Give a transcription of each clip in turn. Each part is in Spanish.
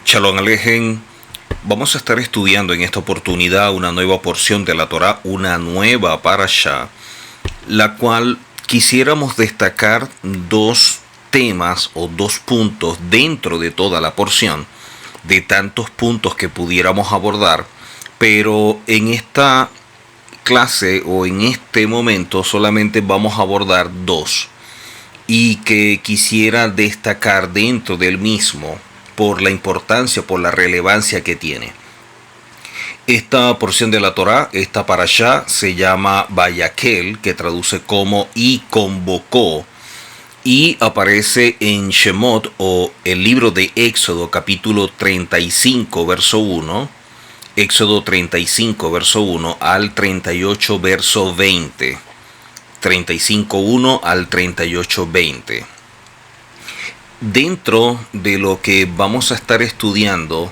Shalom Alejen, vamos a estar estudiando en esta oportunidad una nueva porción de la Torá, una nueva parashá, la cual quisiéramos destacar dos temas o dos puntos dentro de toda la porción, de tantos puntos que pudiéramos abordar, pero en esta clase o en este momento solamente vamos a abordar dos, y que quisiera destacar dentro del mismo por la importancia, por la relevancia que tiene. Esta porción de la Torá, esta parashá, se llama Vayakel, que traduce como y convocó, y aparece en Shemot o el libro de Éxodo, capítulo 35, verso 1, Éxodo 35, verso 1 al 38, verso 20. 35.1 al 38.20. Dentro de lo que vamos a estar estudiando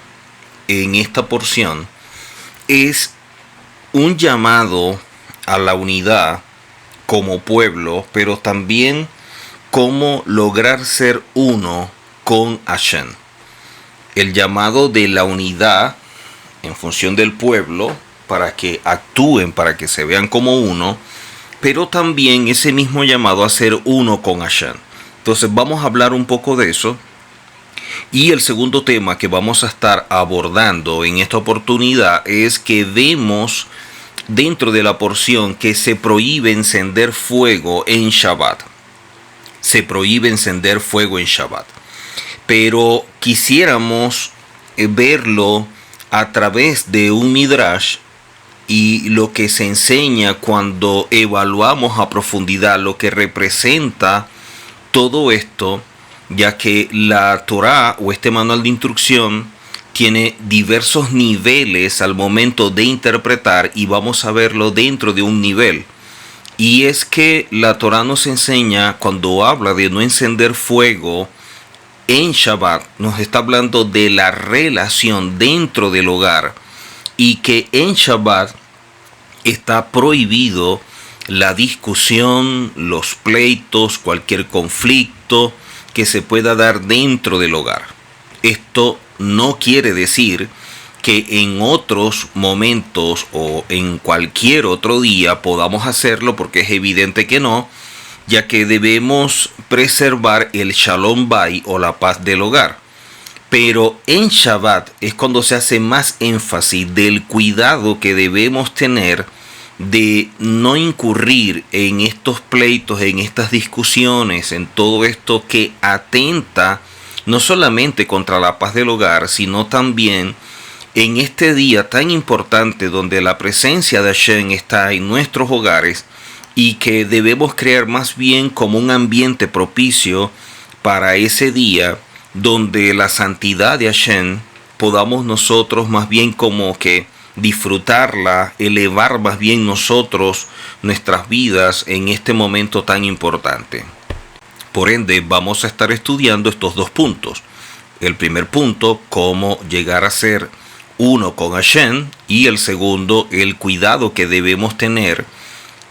en esta porción es un llamado a la unidad como pueblo, pero también cómo lograr ser uno con Hashem. El llamado de la unidad en función del pueblo para que actúen, para que se vean como uno, pero también ese mismo llamado a ser uno con Hashem. Entonces vamos a hablar un poco de eso. Y el segundo tema que vamos a estar abordando en esta oportunidad es que vemos dentro de la porción que se prohíbe encender fuego en Shabbat. Se prohíbe encender fuego en Shabbat. Pero quisiéramos verlo a través de un midrash y lo que se enseña cuando evaluamos a profundidad lo que representa todo esto, ya que la Torá o este manual de instrucción tiene diversos niveles al momento de interpretar, y vamos a verlo dentro de un nivel. Y es que la Torá nos enseña, cuando habla de no encender fuego en Shabbat, nos está hablando de la relación dentro del hogar, y que en Shabbat está prohibido la discusión, los pleitos, cualquier conflicto que se pueda dar dentro del hogar. Esto no quiere decir que en otros momentos o en cualquier otro día podamos hacerlo, porque es evidente que no, ya que debemos preservar el Shalom Bay o la paz del hogar. Pero en Shabbat es cuando se hace más énfasis del cuidado que debemos tener de no incurrir en estos pleitos, en estas discusiones, en todo esto que atenta no solamente contra la paz del hogar, sino también en este día tan importante donde la presencia de Hashem está en nuestros hogares, y que debemos crear más bien como un ambiente propicio para ese día donde la santidad de Hashem podamos nosotros más bien como que disfrutarla, elevar más bien nosotros nuestras vidas en este momento tan importante. Por ende, vamos a estar estudiando estos dos puntos. El primer punto, cómo llegar a ser uno con Hashem, y el segundo, el cuidado que debemos tener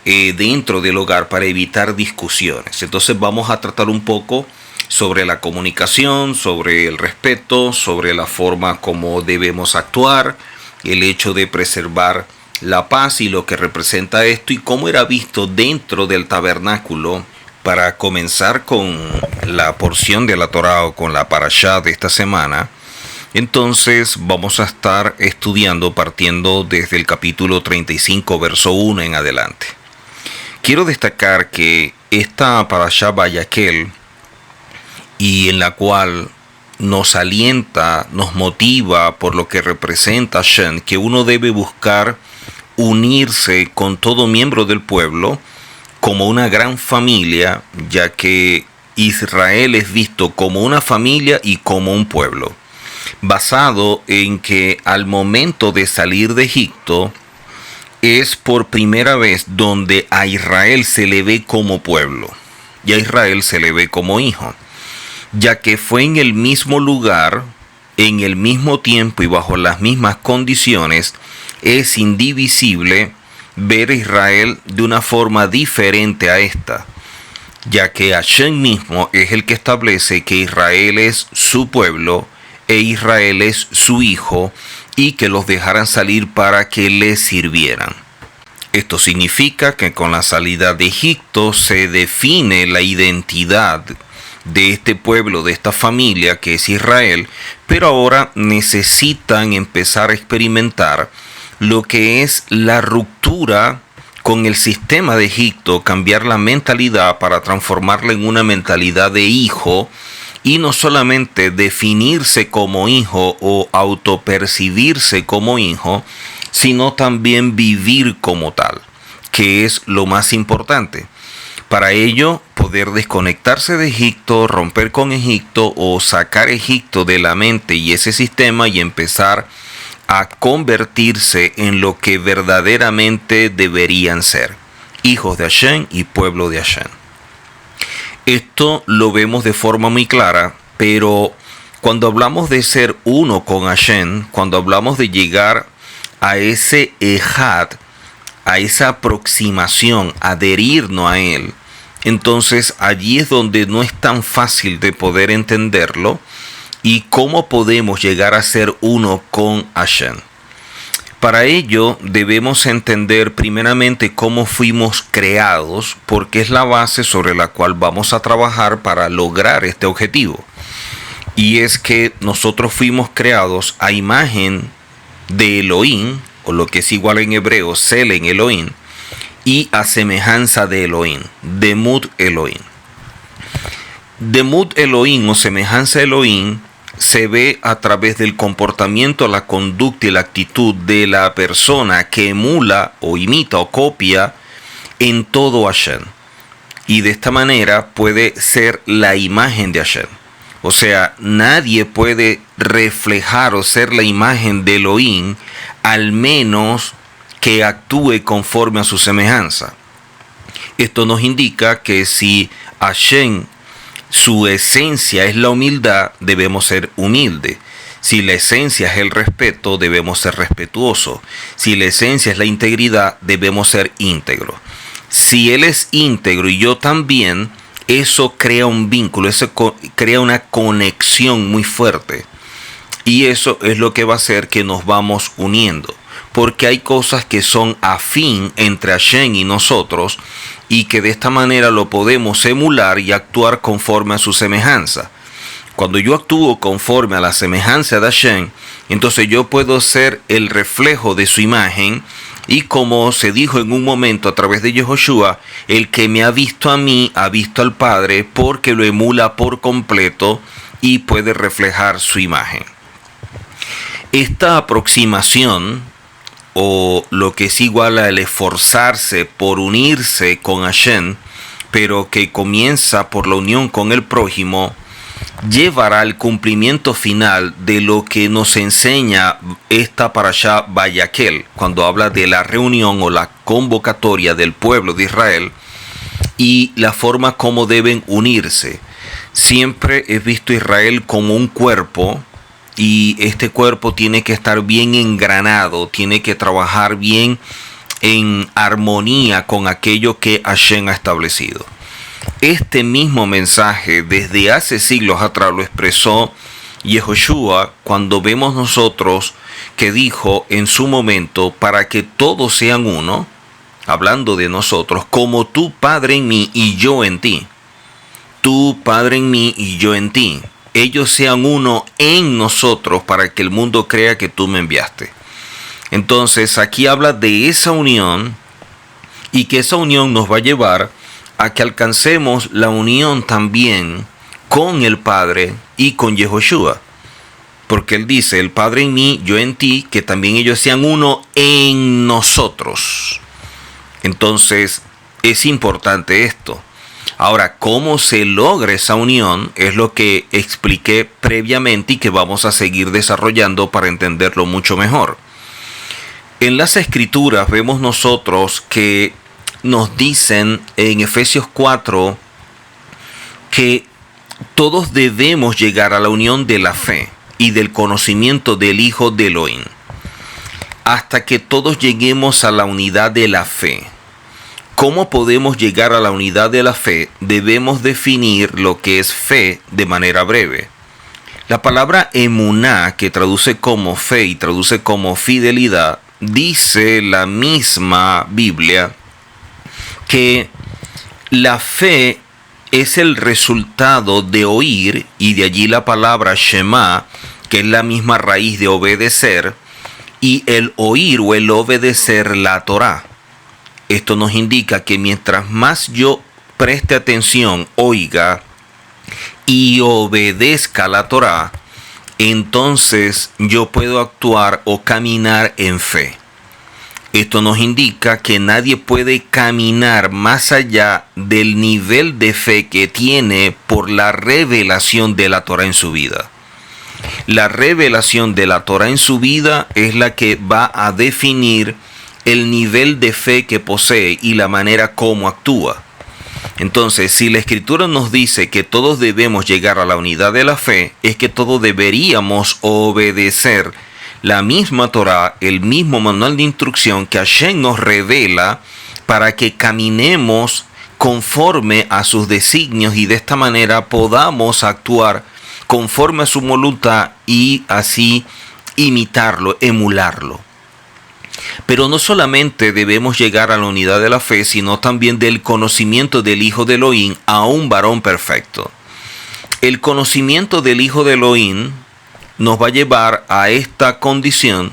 dentro del hogar para evitar discusiones. Entonces vamos a tratar un poco sobre la comunicación, sobre el respeto, sobre la forma como debemos actuar, el hecho de preservar la paz y lo que representa esto, y cómo era visto dentro del tabernáculo. Para comenzar con la porción de la Torá o con la parashá de esta semana, entonces vamos a estar estudiando partiendo desde el capítulo 35, verso 1 en adelante. Quiero destacar que esta parashá Vayakel, y en la cual nos alienta, nos motiva por lo que representa Hashem, que uno debe buscar unirse con todo miembro del pueblo como una gran familia, ya que Israel es visto como una familia y como un pueblo, basado en que al momento de salir de Egipto es por primera vez donde a Israel se le ve como pueblo y a Israel se le ve como hijo, ya que fue en el mismo lugar, en el mismo tiempo y bajo las mismas condiciones. Es indivisible ver a Israel de una forma diferente a esta, ya que Hashem mismo es el que establece que Israel es su pueblo e Israel es su hijo, y que los dejaran salir para que le sirvieran. Esto significa que con la salida de Egipto se define la identidad de este pueblo, de esta familia que es Israel, pero ahora necesitan empezar a experimentar lo que es la ruptura con el sistema de Egipto, cambiar la mentalidad para transformarla en una mentalidad de hijo, y no solamente definirse como hijo o autopercibirse como hijo, sino también vivir como tal, que es lo más importante. Para ello, poder desconectarse de Egipto, romper con Egipto o sacar Egipto de la mente y ese sistema y empezar a convertirse en lo que verdaderamente deberían ser, hijos de Hashem y pueblo de Hashem. Esto lo vemos de forma muy clara, pero cuando hablamos de ser uno con Hashem, cuando hablamos de llegar a ese ejad, a esa aproximación, adherirnos a él, entonces allí es donde no es tan fácil de poder entenderlo y cómo podemos llegar a ser uno con Hashem. Para ello debemos entender primeramente cómo fuimos creados, porque es la base sobre la cual vamos a trabajar para lograr este objetivo. Y es que nosotros fuimos creados a imagen de Elohim, o lo que es igual en hebreo, Selen Elohim, y a semejanza de Elohim, Demut Elohim. Demut Elohim o semejanza de Elohim se ve a través del comportamiento, la conducta y la actitud de la persona que emula o imita o copia en todo Hashem. Y de esta manera puede ser la imagen de Hashem. O sea, nadie puede reflejar o ser la imagen de Elohim, al menos que actúe conforme a su semejanza. Esto nos indica que si Hashem, su esencia es la humildad, debemos ser humildes. Si la esencia es el respeto, debemos ser respetuosos. Si la esencia es la integridad, debemos ser íntegros. Si Él es íntegro y yo también, eso crea un vínculo, eso crea una conexión muy fuerte. Y eso es lo que va a hacer que nos vamos uniendo. Porque hay cosas que son afín entre Hashem y nosotros, y que de esta manera lo podemos emular y actuar conforme a su semejanza. Cuando yo actúo conforme a la semejanza de Hashem, entonces yo puedo ser el reflejo de su imagen, y como se dijo en un momento a través de Yehoshua, el que me ha visto a mí, ha visto al Padre, porque lo emula por completo y puede reflejar su imagen. Esta aproximación, o lo que es igual al esforzarse por unirse con Hashem, pero que comienza por la unión con el prójimo, llevará al cumplimiento final de lo que nos enseña esta parashá Vayakhel, cuando habla de la reunión o la convocatoria del pueblo de Israel y la forma como deben unirse. Siempre he visto a Israel como un cuerpo, y este cuerpo tiene que estar bien engranado, tiene que trabajar bien en armonía con aquello que Hashem ha establecido. Este mismo mensaje desde hace siglos atrás lo expresó Yehoshua cuando vemos nosotros que dijo en su momento, para que todos sean uno, hablando de nosotros, como tú, Padre, en mí y yo en ti. Tú, Padre, en mí y yo en ti. Ellos sean uno en nosotros para que el mundo crea que tú me enviaste. Entonces aquí habla de esa unión, y que esa unión nos va a llevar a que alcancemos la unión también con el Padre y con Yehoshua. Porque Él dice, el Padre en mí, yo en ti, que también ellos sean uno en nosotros. Entonces es importante esto. Ahora, ¿cómo se logra esa unión? Es lo que expliqué previamente y que vamos a seguir desarrollando para entenderlo mucho mejor. En las Escrituras vemos nosotros que nos dicen en Efesios 4 que todos debemos llegar a la unión de la fe y del conocimiento del Hijo de Elohim, hasta que todos lleguemos a la unidad de la fe. ¿Cómo podemos llegar a la unidad de la fe? Debemos definir lo que es fe de manera breve. La palabra emuná, que traduce como fe y traduce como fidelidad, dice la misma Biblia que la fe es el resultado de oír, y de allí la palabra Shema, que es la misma raíz de obedecer, y el oír o el obedecer la Torá. Esto nos indica que mientras más yo preste atención, oiga y obedezca la Torá, entonces yo puedo actuar o caminar en fe. Esto nos indica que nadie puede caminar más allá del nivel de fe que tiene por la revelación de la Torá en su vida. La revelación de la Torá en su vida es la que va a definir el nivel de fe que posee y la manera como actúa. Entonces, si la Escritura nos dice que todos debemos llegar a la unidad de la fe, es que todos deberíamos obedecer la misma Torá, el mismo manual de instrucción que Hashem nos revela para que caminemos conforme a sus designios y de esta manera podamos actuar conforme a su voluntad y así imitarlo, emularlo. Pero no solamente debemos llegar a la unidad de la fe, sino también del conocimiento del Hijo de Elohim a un varón perfecto. El conocimiento del Hijo de Elohim nos va a llevar a esta condición,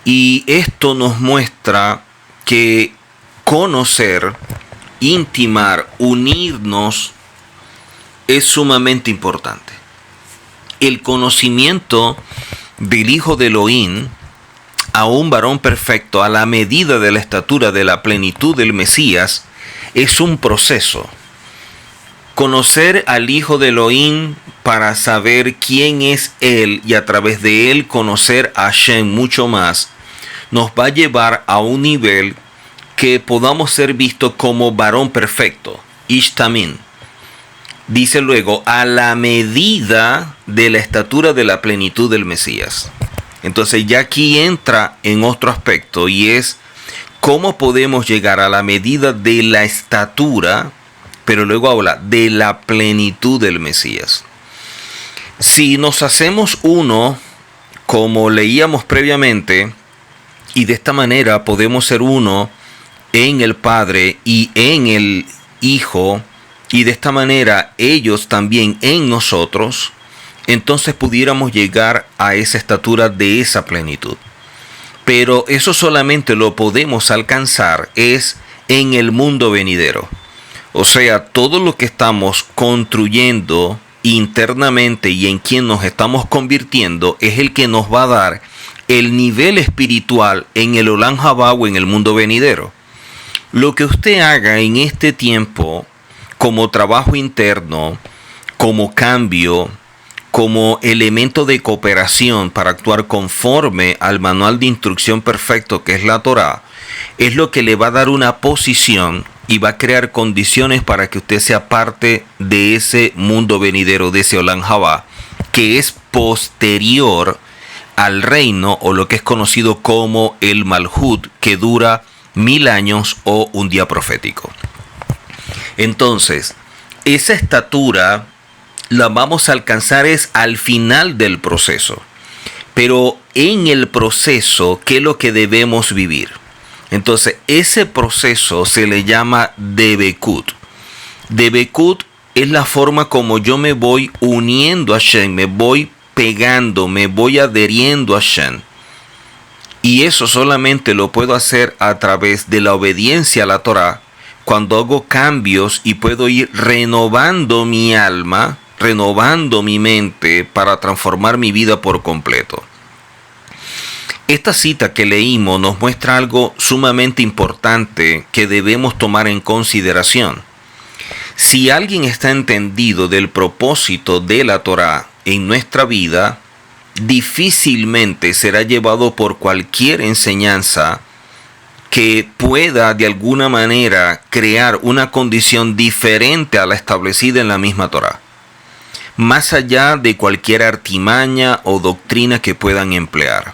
y esto nos muestra que conocer, intimar, unirnos es sumamente importante. El conocimiento del Hijo de Elohim a un varón perfecto, a la medida de la estatura de la plenitud del Mesías, es un proceso. Conocer al Hijo de Elohim para saber quién es Él y a través de Él conocer a Hashem mucho más, nos va a llevar a un nivel que podamos ser vistos como varón perfecto, Ish Tamim. Dice luego, a la medida de la estatura de la plenitud del Mesías. Entonces ya aquí entra en otro aspecto, y es cómo podemos llegar a la medida de la estatura, pero luego habla de la plenitud del Mesías. Si nos hacemos uno, como leíamos previamente, y de esta manera podemos ser uno en el Padre y en el Hijo, y de esta manera ellos también en nosotros, entonces pudiéramos llegar a esa estatura de esa plenitud. Pero eso solamente lo podemos alcanzar es en el mundo venidero. O sea, todo lo que estamos construyendo internamente y en quien nos estamos convirtiendo es el que nos va a dar el nivel espiritual en el Olam Habá o en el mundo venidero. Lo que usted haga en este tiempo como trabajo interno, como cambio, como elemento de cooperación para actuar conforme al manual de instrucción perfecto que es la Torá, es lo que le va a dar una posición y va a crear condiciones para que usted sea parte de ese mundo venidero, de ese Olam Habá, que es posterior al reino o lo que es conocido como el Malhut, que dura 1000 años o un día profético. Entonces, esa estatura la vamos a alcanzar es al final del proceso. Pero en el proceso, ¿qué es lo que debemos vivir? Entonces, ese proceso se le llama Debekut. Debekut es la forma como yo me voy uniendo a Hashem, me voy pegando, me voy adheriendo a Hashem. Y eso solamente lo puedo hacer a través de la obediencia a la Torá, cuando hago cambios y puedo ir renovando mi alma, renovando mi mente para transformar mi vida por completo. Esta cita que leímos nos muestra algo sumamente importante que debemos tomar en consideración. Si alguien está entendido del propósito de la Torá en nuestra vida, difícilmente será llevado por cualquier enseñanza que pueda de alguna manera crear una condición diferente a la establecida en la misma Torá, más allá de cualquier artimaña o doctrina que puedan emplear.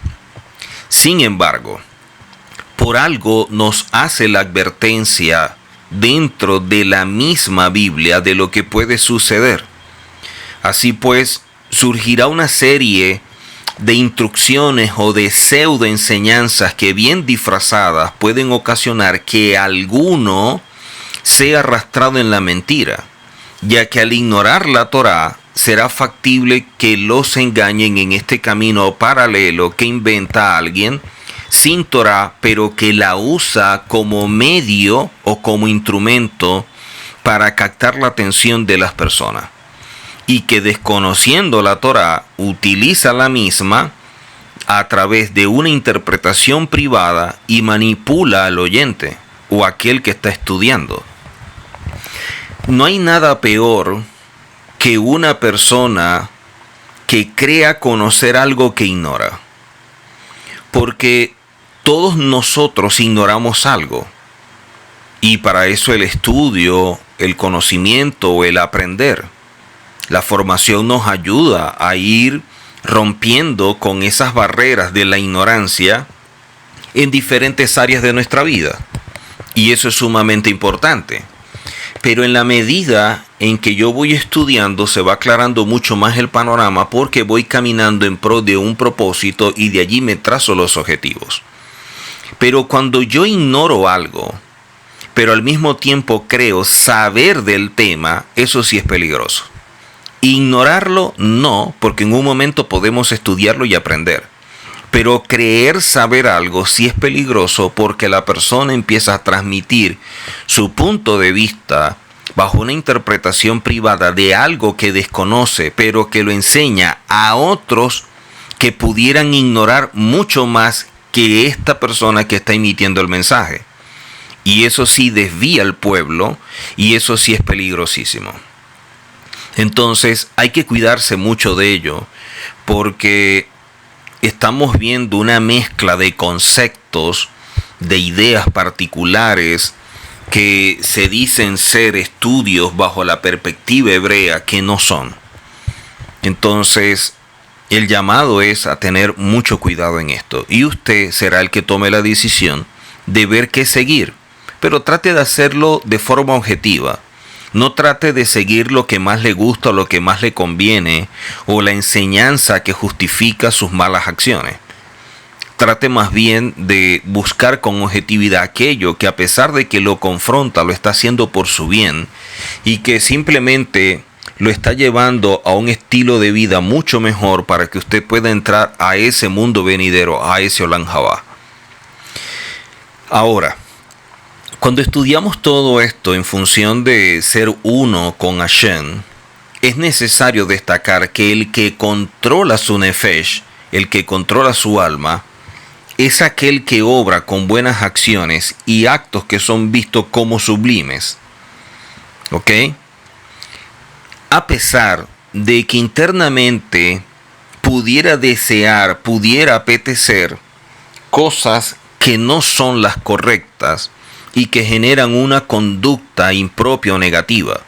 Sin embargo, por algo nos hace la advertencia dentro de la misma Biblia de lo que puede suceder. Así pues, surgirá una serie de instrucciones o de pseudo enseñanzas que bien disfrazadas pueden ocasionar que alguno sea arrastrado en la mentira, ya que al ignorar la Torá será factible que los engañen en este camino paralelo que inventa alguien sin Torá, pero que la usa como medio o como instrumento para captar la atención de las personas, y que desconociendo la Torá utiliza la misma a través de una interpretación privada y manipula al oyente o aquel que está estudiando. No hay nada peor que una persona que crea conocer algo que ignora, porque todos nosotros ignoramos algo, y para eso el estudio, el conocimiento o el aprender, la formación nos ayuda a ir rompiendo con esas barreras de la ignorancia en diferentes áreas de nuestra vida, y eso es sumamente importante. Pero en la medida en que yo voy estudiando se va aclarando mucho más el panorama, porque voy caminando en pro de un propósito y de allí me trazo los objetivos. Pero cuando yo ignoro algo, pero al mismo tiempo creo saber del tema, eso sí es peligroso. Ignorarlo no, porque en un momento podemos estudiarlo y aprender. Pero creer saber algo sí es peligroso, porque la persona empieza a transmitir su punto de vista bajo una interpretación privada de algo que desconoce, pero que lo enseña a otros que pudieran ignorar mucho más que esta persona que está emitiendo el mensaje. Y eso sí desvía al pueblo, y eso sí es peligrosísimo. Entonces hay que cuidarse mucho de ello, porque estamos viendo una mezcla de conceptos, de ideas particulares que se dicen ser estudios bajo la perspectiva hebrea que no son. Entonces el llamado es a tener mucho cuidado en esto, y usted será el que tome la decisión de ver qué seguir, pero trate de hacerlo de forma objetiva. No trate de seguir lo que más le gusta o lo que más le conviene, o la enseñanza que justifica sus malas acciones. Trate más bien de buscar con objetividad aquello que, a pesar de que lo confronta, lo está haciendo por su bien, y que simplemente lo está llevando a un estilo de vida mucho mejor para que usted pueda entrar a ese mundo venidero, a ese Olam Jabá. Ahora, cuando estudiamos todo esto en función de ser uno con Hashem, es necesario destacar que el que controla su nefesh, el que controla su alma, es aquel que obra con buenas acciones y actos que son vistos como sublimes. ¿Ok? A pesar de que internamente pudiera desear, pudiera apetecer cosas que no son las correctas y que generan una conducta impropia o negativa.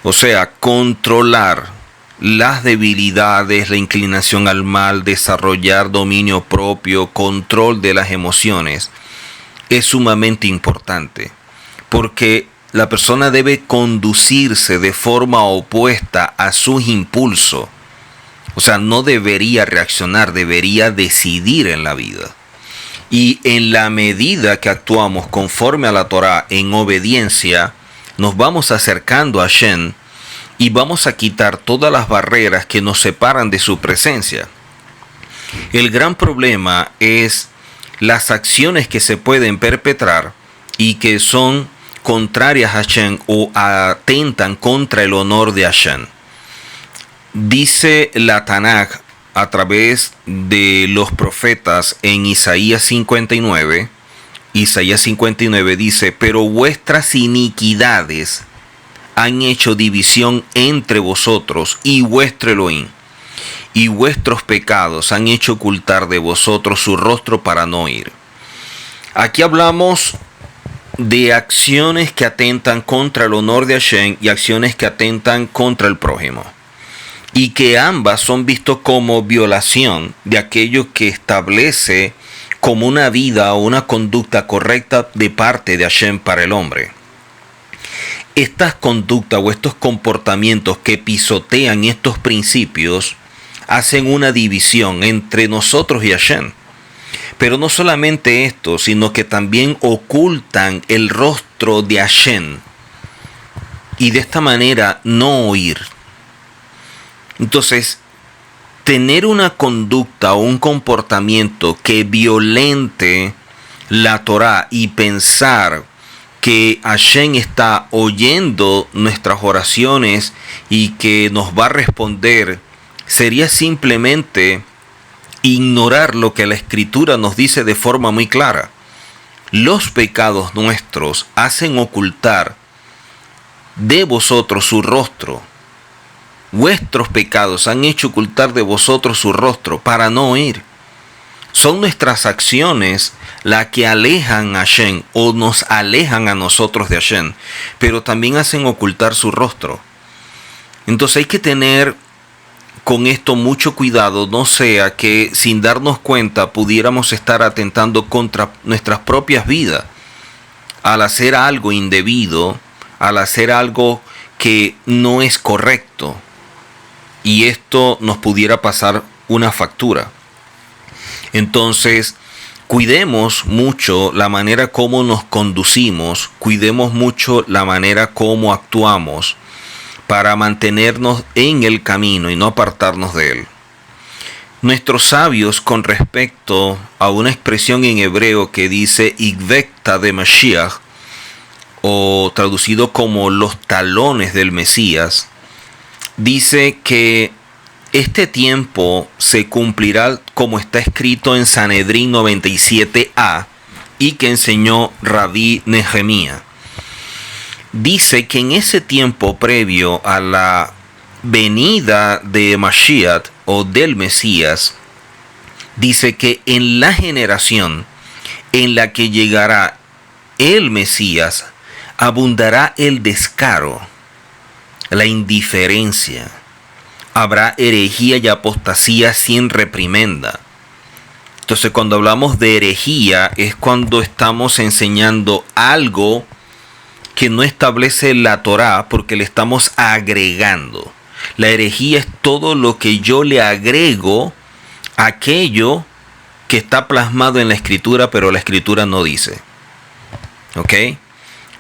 O sea, controlar las debilidades, la inclinación al mal, desarrollar dominio propio, control de las emociones, es sumamente importante, porque la persona debe conducirse de forma opuesta a sus impulsos. O sea, no debería reaccionar, debería decidir en la vida. Y en la medida que actuamos conforme a la Torá en obediencia, nos vamos acercando a Hashem y vamos a quitar todas las barreras que nos separan de su presencia. El gran problema es las acciones que se pueden perpetrar y que son contrarias a Hashem o atentan contra el honor de Hashem. Dice la Tanaj a través de los profetas en Isaías 59. Isaías 59 dice: pero vuestras iniquidades han hecho división entre vosotros y vuestro Elohim, y vuestros pecados han hecho ocultar de vosotros su rostro para no oír. Aquí hablamos de acciones que atentan contra el honor de Hashem y acciones que atentan contra el prójimo, y que ambas son vistos como violación de aquello que establece como una vida o una conducta correcta de parte de Hashem para el hombre. estas conductas o estos comportamientos que pisotean estos principios hacen una división entre nosotros y Hashem. Pero no solamente esto, sino que también ocultan el rostro de Hashem y de esta manera no oír. Entonces, tener una conducta o un comportamiento que violente la Torá y pensar que Hashem está oyendo nuestras oraciones y que nos va a responder sería simplemente ignorar lo que la Escritura nos dice de forma muy clara. Los pecados nuestros hacen ocultar de vosotros su rostro. Vuestros pecados han hecho ocultar de vosotros su rostro para no oír. Son nuestras acciones las que alejan a Hashem o nos alejan a nosotros de Hashem, pero también hacen ocultar su rostro. Entonces hay que tener con esto mucho cuidado, no sea que sin darnos cuenta pudiéramos estar atentando contra nuestras propias vidas al hacer algo indebido, al hacer algo que no es correcto, y esto nos pudiera pasar una factura. Entonces, cuidemos mucho la manera como nos conducimos, cuidemos mucho la manera como actuamos para mantenernos en el camino y no apartarnos de él. Nuestros sabios, con respecto a una expresión en hebreo que dice Igvekta de Mashiach, o traducido como los talones del Mesías, dice que este tiempo se cumplirá como está escrito en Sanedrín 97a y que enseñó Rabí Nehemías. Dice que en ese tiempo previo a la venida de Mashiach o del Mesías, dice que en la generación en la que llegará el Mesías, abundará el descaro, la indiferencia, habrá herejía y apostasía sin reprimenda. Entonces, cuando hablamos de herejía es cuando estamos enseñando algo que no establece la Torá porque le estamos agregando. La herejía es todo lo que yo le agrego a aquello que está plasmado en la Escritura, pero la Escritura no dice. ¿Ok?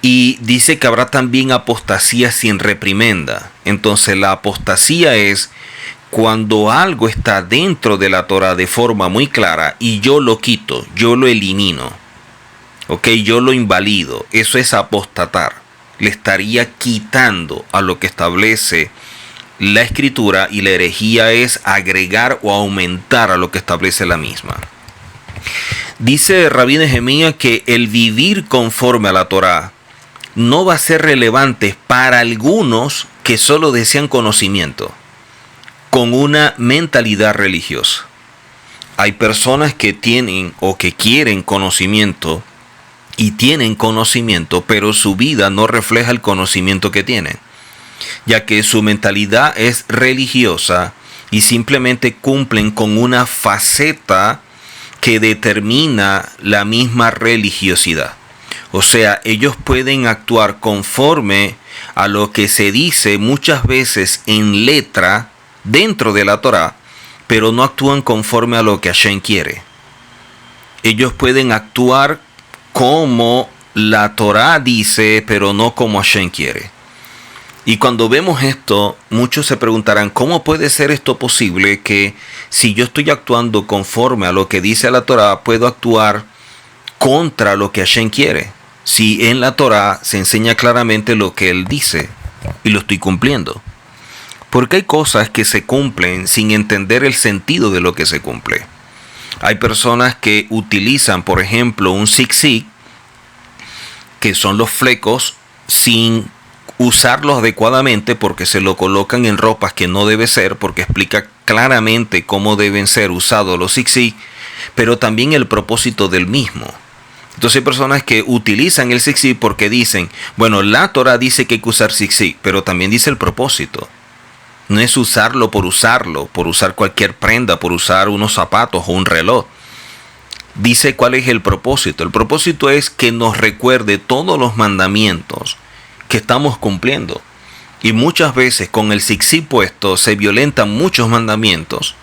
Y dice que habrá también apostasía sin reprimenda. Entonces la apostasía es cuando algo está dentro de la Torá de forma muy clara y yo lo quito, yo lo elimino. ¿Ok? Yo lo invalido. Eso es apostatar. Le estaría quitando a lo que establece la Escritura, y la herejía es agregar o aumentar a lo que establece la misma. Dice Rabí Nehemías que el vivir conforme a la Torá no va a ser relevante para algunos que solo desean conocimiento, con una mentalidad religiosa. Hay personas que tienen o que quieren conocimiento y tienen conocimiento, pero su vida no refleja el conocimiento que tienen, ya que su mentalidad es religiosa y simplemente cumplen con una faceta que determina la misma religiosidad. O sea, ellos pueden actuar conforme a lo que se dice muchas veces en letra dentro de la Torá, pero no actúan conforme a lo que Hashem quiere. Ellos pueden actuar como la Torá dice, pero no como Hashem quiere. Y cuando vemos esto, muchos se preguntarán, ¿cómo puede ser esto posible que si yo estoy actuando conforme a lo que dice la Torá, puedo actuar contra lo que Hashem quiere? Si en la Torá se enseña claramente lo que Él dice y lo estoy cumpliendo. Porque hay cosas que se cumplen sin entender el sentido de lo que se cumple. Hay personas que utilizan, por ejemplo, un zig-zag, que son los flecos, sin usarlos adecuadamente porque se lo colocan en ropas que no debe ser, porque explica claramente cómo deben ser usados los zig-zag, pero también el propósito del mismo. Entonces hay personas que utilizan el zig-zag porque dicen, bueno, la Torah dice que hay que usar zig-zag, pero también dice el propósito. No es usar cualquier prenda, por usar unos zapatos o un reloj. Dice cuál es el propósito. El propósito es que nos recuerde todos los mandamientos que estamos cumpliendo. Y muchas veces con el zig-zag puesto se violentan muchos mandamientos,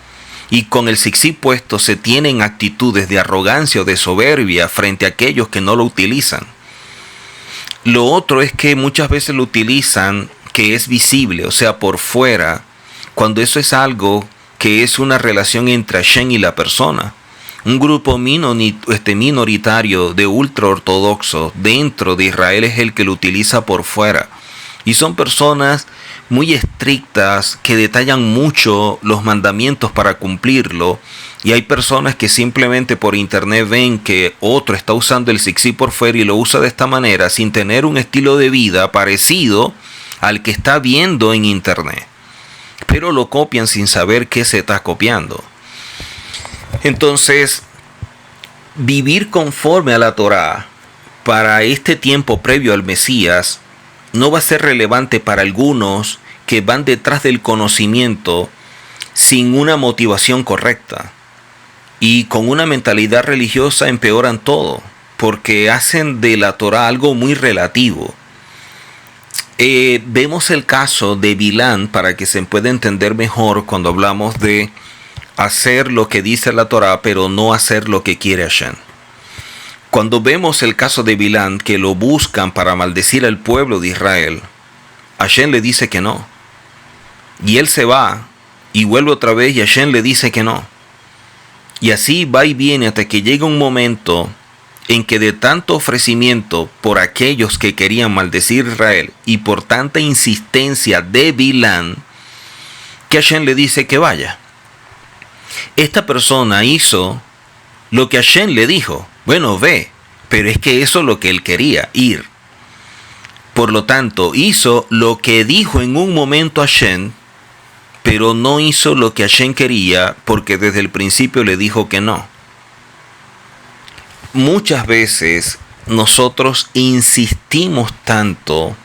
y con el zig-zag puesto se tienen actitudes de arrogancia o de soberbia frente a aquellos que no lo utilizan. Lo otro es que muchas veces lo utilizan que es visible, o sea, por fuera, cuando eso es algo que es una relación entre Hashem y la persona. Un grupo minoritario de ultraortodoxos dentro de Israel es el que lo utiliza por fuera. Y son personas muy estrictas que detallan mucho los mandamientos para cumplirlo. Y hay personas que simplemente por internet ven que otro está usando el zig-zag por fuera y lo usa de esta manera sin tener un estilo de vida parecido al que está viendo en internet. Pero lo copian sin saber qué se está copiando. Entonces, vivir conforme a la Torá para este tiempo previo al Mesías no va a ser relevante para algunos que van detrás del conocimiento sin una motivación correcta. Y con una mentalidad religiosa empeoran todo, porque hacen de la Torá algo muy relativo. Vemos el caso de Bilán para que se pueda entender mejor cuando hablamos de hacer lo que dice la Torá, pero no hacer lo que quiere Hashem. Cuando vemos el caso de Bilán, que lo buscan para maldecir al pueblo de Israel, Hashem le dice que no. Y él se va y vuelve otra vez y Hashem le dice que no. Y así va y viene hasta que llega un momento en que de tanto ofrecimiento por aquellos que querían maldecir a Israel y por tanta insistencia de Bilán, que Hashem le dice que vaya. Esta persona hizo lo que Hashem le dijo. Bueno, ve, pero es que eso es lo que él quería, ir. Por lo tanto, hizo lo que dijo en un momento Hashem, pero no hizo lo que Hashem quería porque desde el principio le dijo que no. Muchas veces nosotros insistimos tanto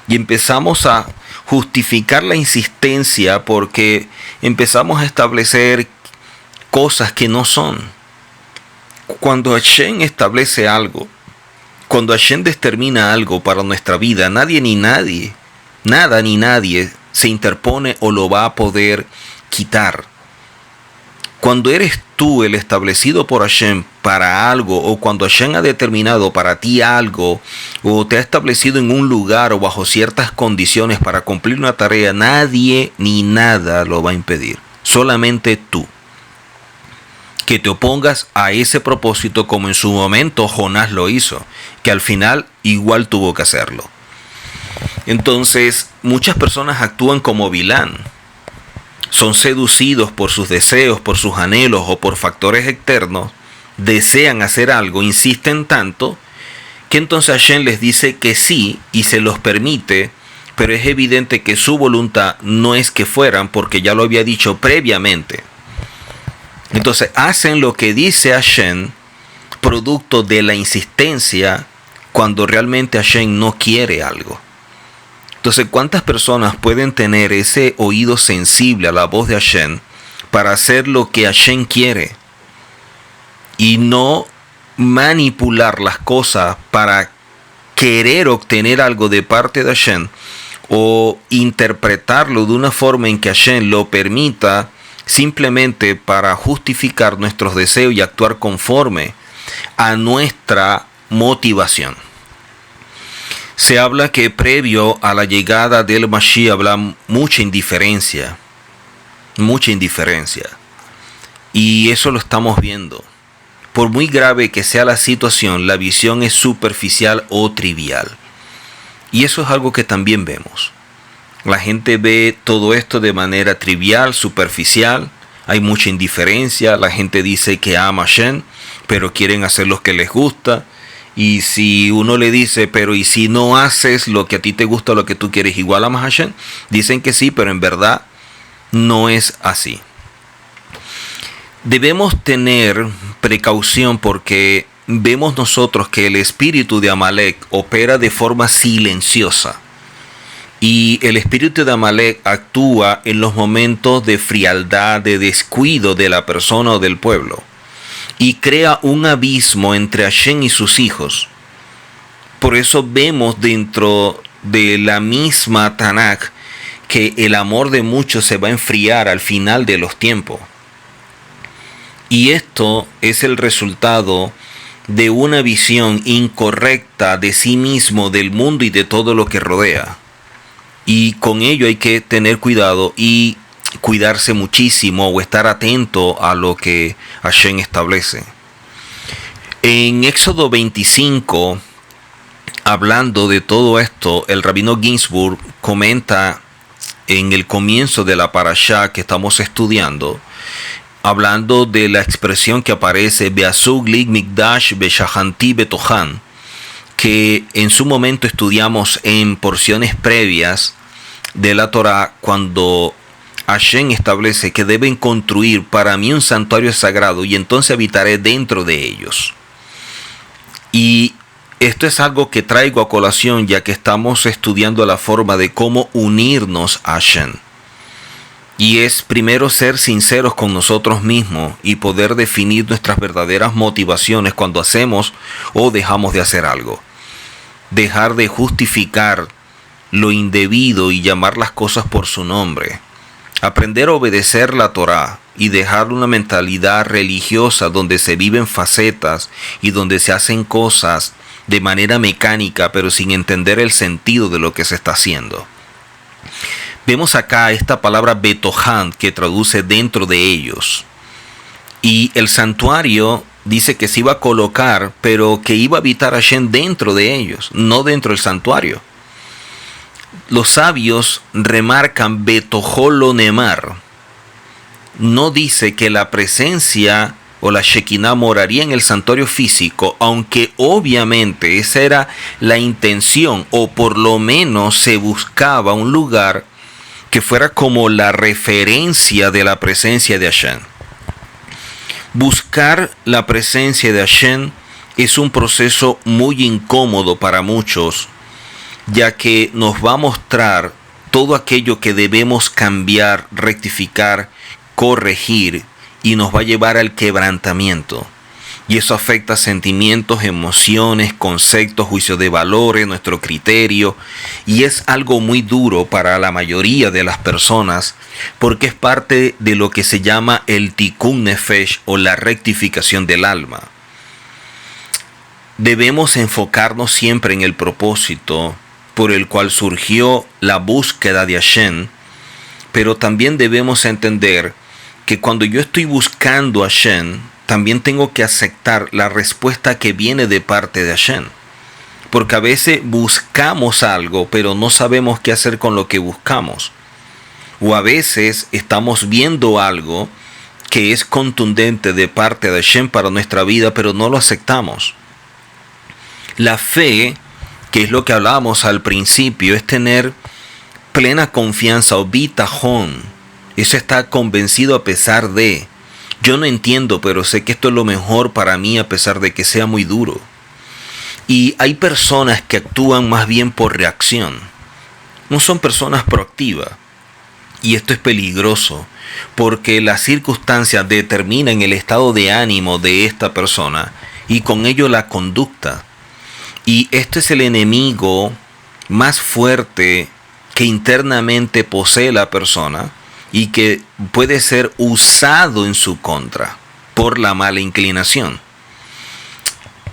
y empezamos a justificar la insistencia porque empezamos a establecer cosas que no son. Cuando Hashem establece algo, cuando Hashem determina algo para nuestra vida, nada ni nadie se interpone o lo va a poder quitar. Cuando eres tú el establecido por Hashem para algo, o cuando Hashem ha determinado para ti algo, o te ha establecido en un lugar o bajo ciertas condiciones para cumplir una tarea, nadie ni nada lo va a impedir. Solamente tú. Que te opongas a ese propósito como en su momento Jonás lo hizo, que al final igual tuvo que hacerlo. Entonces, muchas personas actúan como Bilán. Son seducidos por sus deseos, por sus anhelos o por factores externos, desean hacer algo, insisten tanto, que entonces Hashem les dice que sí y se los permite, pero es evidente que su voluntad no es que fueran porque ya lo había dicho previamente. Entonces hacen lo que dice Hashem, producto de la insistencia, cuando realmente Hashem no quiere algo. Entonces, ¿cuántas personas pueden tener ese oído sensible a la voz de Hashem para hacer lo que Hashem quiere y no manipular las cosas para querer obtener algo de parte de Hashem o interpretarlo de una forma en que Hashem lo permita simplemente para justificar nuestros deseos y actuar conforme a nuestra motivación? Se habla que previo a la llegada del Mashiach habla mucha indiferencia. Y eso lo estamos viendo. Por muy grave que sea la situación, la visión es superficial o trivial. Y eso es algo que también vemos. La gente ve todo esto de manera trivial, superficial. Hay mucha indiferencia. La gente dice que ama a Hashem, pero quieren hacer lo que les gusta. Y si uno le dice, pero ¿y si no haces lo que a ti te gusta, lo que tú quieres, igual amas a Hashem? Dicen que sí, pero en verdad no es así. Debemos tener precaución porque vemos nosotros que el espíritu de Amalek opera de forma silenciosa. Y el espíritu de Amalek actúa en los momentos de frialdad, de descuido de la persona o del pueblo. Y crea un abismo entre Hashem y sus hijos. Por eso vemos dentro de la misma Tanakh que el amor de muchos se va a enfriar al final de los tiempos. Y esto es el resultado de una visión incorrecta de sí mismo, del mundo y de todo lo que rodea. Y con ello hay que tener cuidado y cuidarse muchísimo o estar atento a lo que Hashem establece. En Éxodo 25, hablando de todo esto, el rabino Ginsburg comenta en el comienzo de la parashá que estamos estudiando, hablando de la expresión que aparece Beazug lig mikdash beshahanti betohan, que en su momento estudiamos en porciones previas de la Torá, cuando Hashem establece que deben construir para mí un santuario sagrado y entonces habitaré dentro de ellos. Y esto es algo que traigo a colación ya que estamos estudiando la forma de cómo unirnos a Hashem. Y es primero ser sinceros con nosotros mismos y poder definir nuestras verdaderas motivaciones cuando hacemos o dejamos de hacer algo. Dejar de justificar lo indebido y llamar las cosas por su nombre. Aprender a obedecer la Torá y dejar una mentalidad religiosa donde se viven facetas y donde se hacen cosas de manera mecánica pero sin entender el sentido de lo que se está haciendo. Vemos acá esta palabra betohan que traduce dentro de ellos. Y el santuario dice que se iba a colocar, pero que iba a habitar Hashem dentro de ellos, no dentro del santuario. Los sabios remarcan betojolo nemar. No dice que la presencia o la Shekinah moraría en el santuario físico, aunque obviamente esa era la intención, o por lo menos se buscaba un lugar que fuera como la referencia de la presencia de Hashem. Buscar la presencia de Hashem es un proceso muy incómodo para muchos, ya que nos va a mostrar todo aquello que debemos cambiar, rectificar, corregir, y nos va a llevar al quebrantamiento. Y eso afecta sentimientos, emociones, conceptos, juicios de valores, nuestro criterio. Y es algo muy duro para la mayoría de las personas porque es parte de lo que se llama el tikkun nefesh o la rectificación del alma. Debemos enfocarnos siempre en el propósito por el cual surgió la búsqueda de Hashem, pero también debemos entender que cuando yo estoy buscando a Hashem, también tengo que aceptar la respuesta que viene de parte de Hashem. Porque a veces buscamos algo, pero no sabemos qué hacer con lo que buscamos. O a veces estamos viendo algo que es contundente de parte de Hashem para nuestra vida, pero no lo aceptamos. La fe, que es lo que hablábamos al principio, es tener plena confianza o bitajón. Eso está convencido a pesar de. Yo no entiendo, pero sé que esto es lo mejor para mí a pesar de que sea muy duro. Y hay personas que actúan más bien por reacción. No son personas proactivas. Y esto es peligroso porque las circunstancias determinan el estado de ánimo de esta persona y con ello la conducta. Y este es el enemigo más fuerte que internamente posee la persona y que puede ser usado en su contra por la mala inclinación.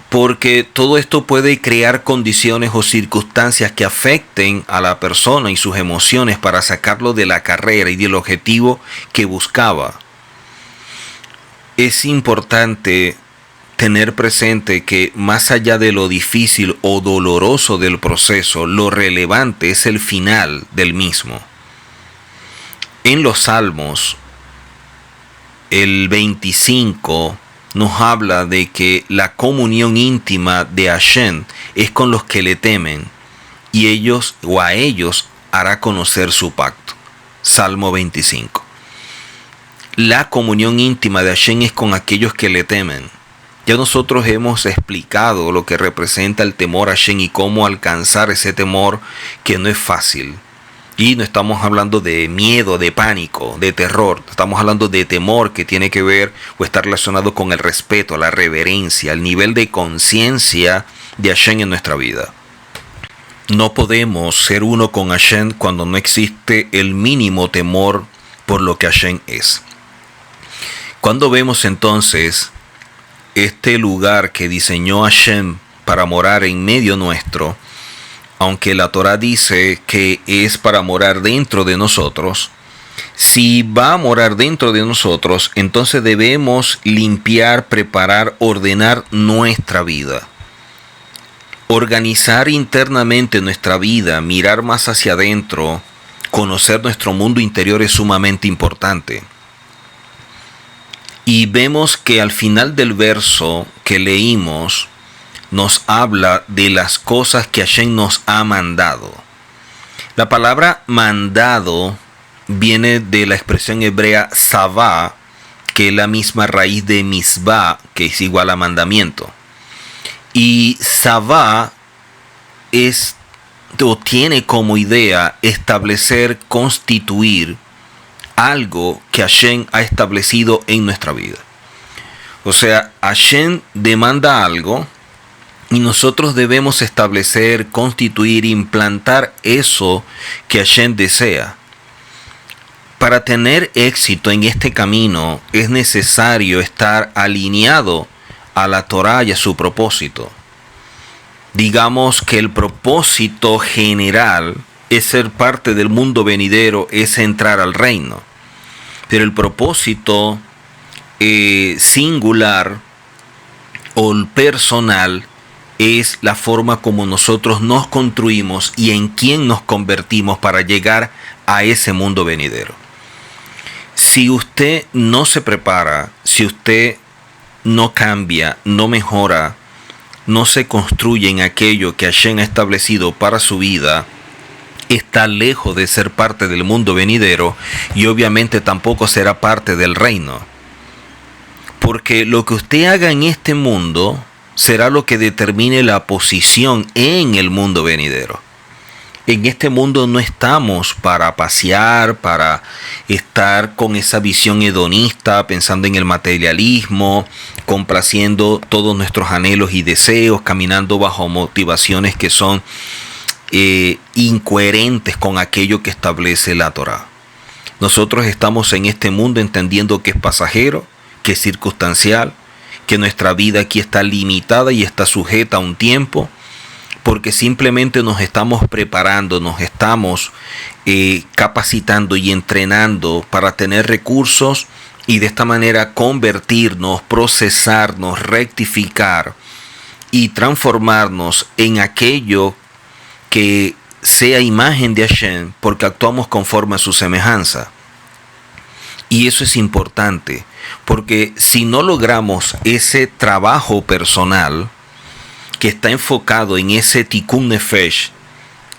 Porque todo esto puede crear condiciones o circunstancias que afecten a la persona y sus emociones para sacarlo de la carrera y del objetivo que buscaba. Es importante tener presente que más allá de lo difícil o doloroso del proceso, lo relevante es el final del mismo. En los Salmos, el 25 nos habla de que la comunión íntima de Hashem es con los que le temen y ellos o a ellos hará conocer su pacto. Salmo 25. La comunión íntima de Hashem es con aquellos que le temen. Ya nosotros hemos explicado lo que representa el temor a Hashem y cómo alcanzar ese temor que no es fácil. Y no estamos hablando de miedo, de pánico, de terror. Estamos hablando de temor que tiene que ver o está relacionado con el respeto, la reverencia, el nivel de conciencia de Hashem en nuestra vida. No podemos ser uno con Hashem cuando no existe el mínimo temor por lo que Hashem es. Cuando vemos entonces este lugar que diseñó Hashem para morar en medio nuestro, aunque la Torah dice que es para morar dentro de nosotros, si va a morar dentro de nosotros, entonces debemos limpiar, preparar, ordenar nuestra vida. Organizar internamente nuestra vida, mirar más hacia adentro, conocer nuestro mundo interior es sumamente importante. Y vemos que al final del verso que leímos, nos habla de las cosas que Hashem nos ha mandado. La palabra mandado viene de la expresión hebrea savá, que es la misma raíz de misbah, que es igual a mandamiento. Y savá es o tiene como idea establecer, constituir algo que Hashem ha establecido en nuestra vida. O sea, Hashem demanda algo y nosotros debemos establecer, constituir, implantar eso que Hashem desea. Para tener éxito en este camino es necesario estar alineado a la Torah y a su propósito. Digamos que el propósito general es ser parte del mundo venidero, es entrar al reino. Pero el propósito singular o el personal es la forma como nosotros nos construimos y en quién nos convertimos para llegar a ese mundo venidero. Si usted no se prepara, si usted no cambia, no mejora, no se construye en aquello que Hashem ha establecido para su vida, está lejos de ser parte del mundo venidero y obviamente tampoco será parte del reino. Porque lo que usted haga en este mundo será lo que determine la posición en el mundo venidero. En este mundo no estamos para pasear, para estar con esa visión hedonista, pensando en el materialismo, complaciendo todos nuestros anhelos y deseos, caminando bajo motivaciones que son incoherentes con aquello que establece la Torah. Nosotros estamos en este mundo entendiendo que es pasajero, que es circunstancial, que nuestra vida aquí está limitada y está sujeta a un tiempo, porque simplemente nos estamos preparando, nos estamos capacitando y entrenando para tener recursos y de esta manera convertirnos, procesarnos, rectificar y transformarnos en aquello que sea imagen de Hashem, porque actuamos conforme a su semejanza. Y eso es importante, porque si no logramos ese trabajo personal que está enfocado en ese tikkun nefesh,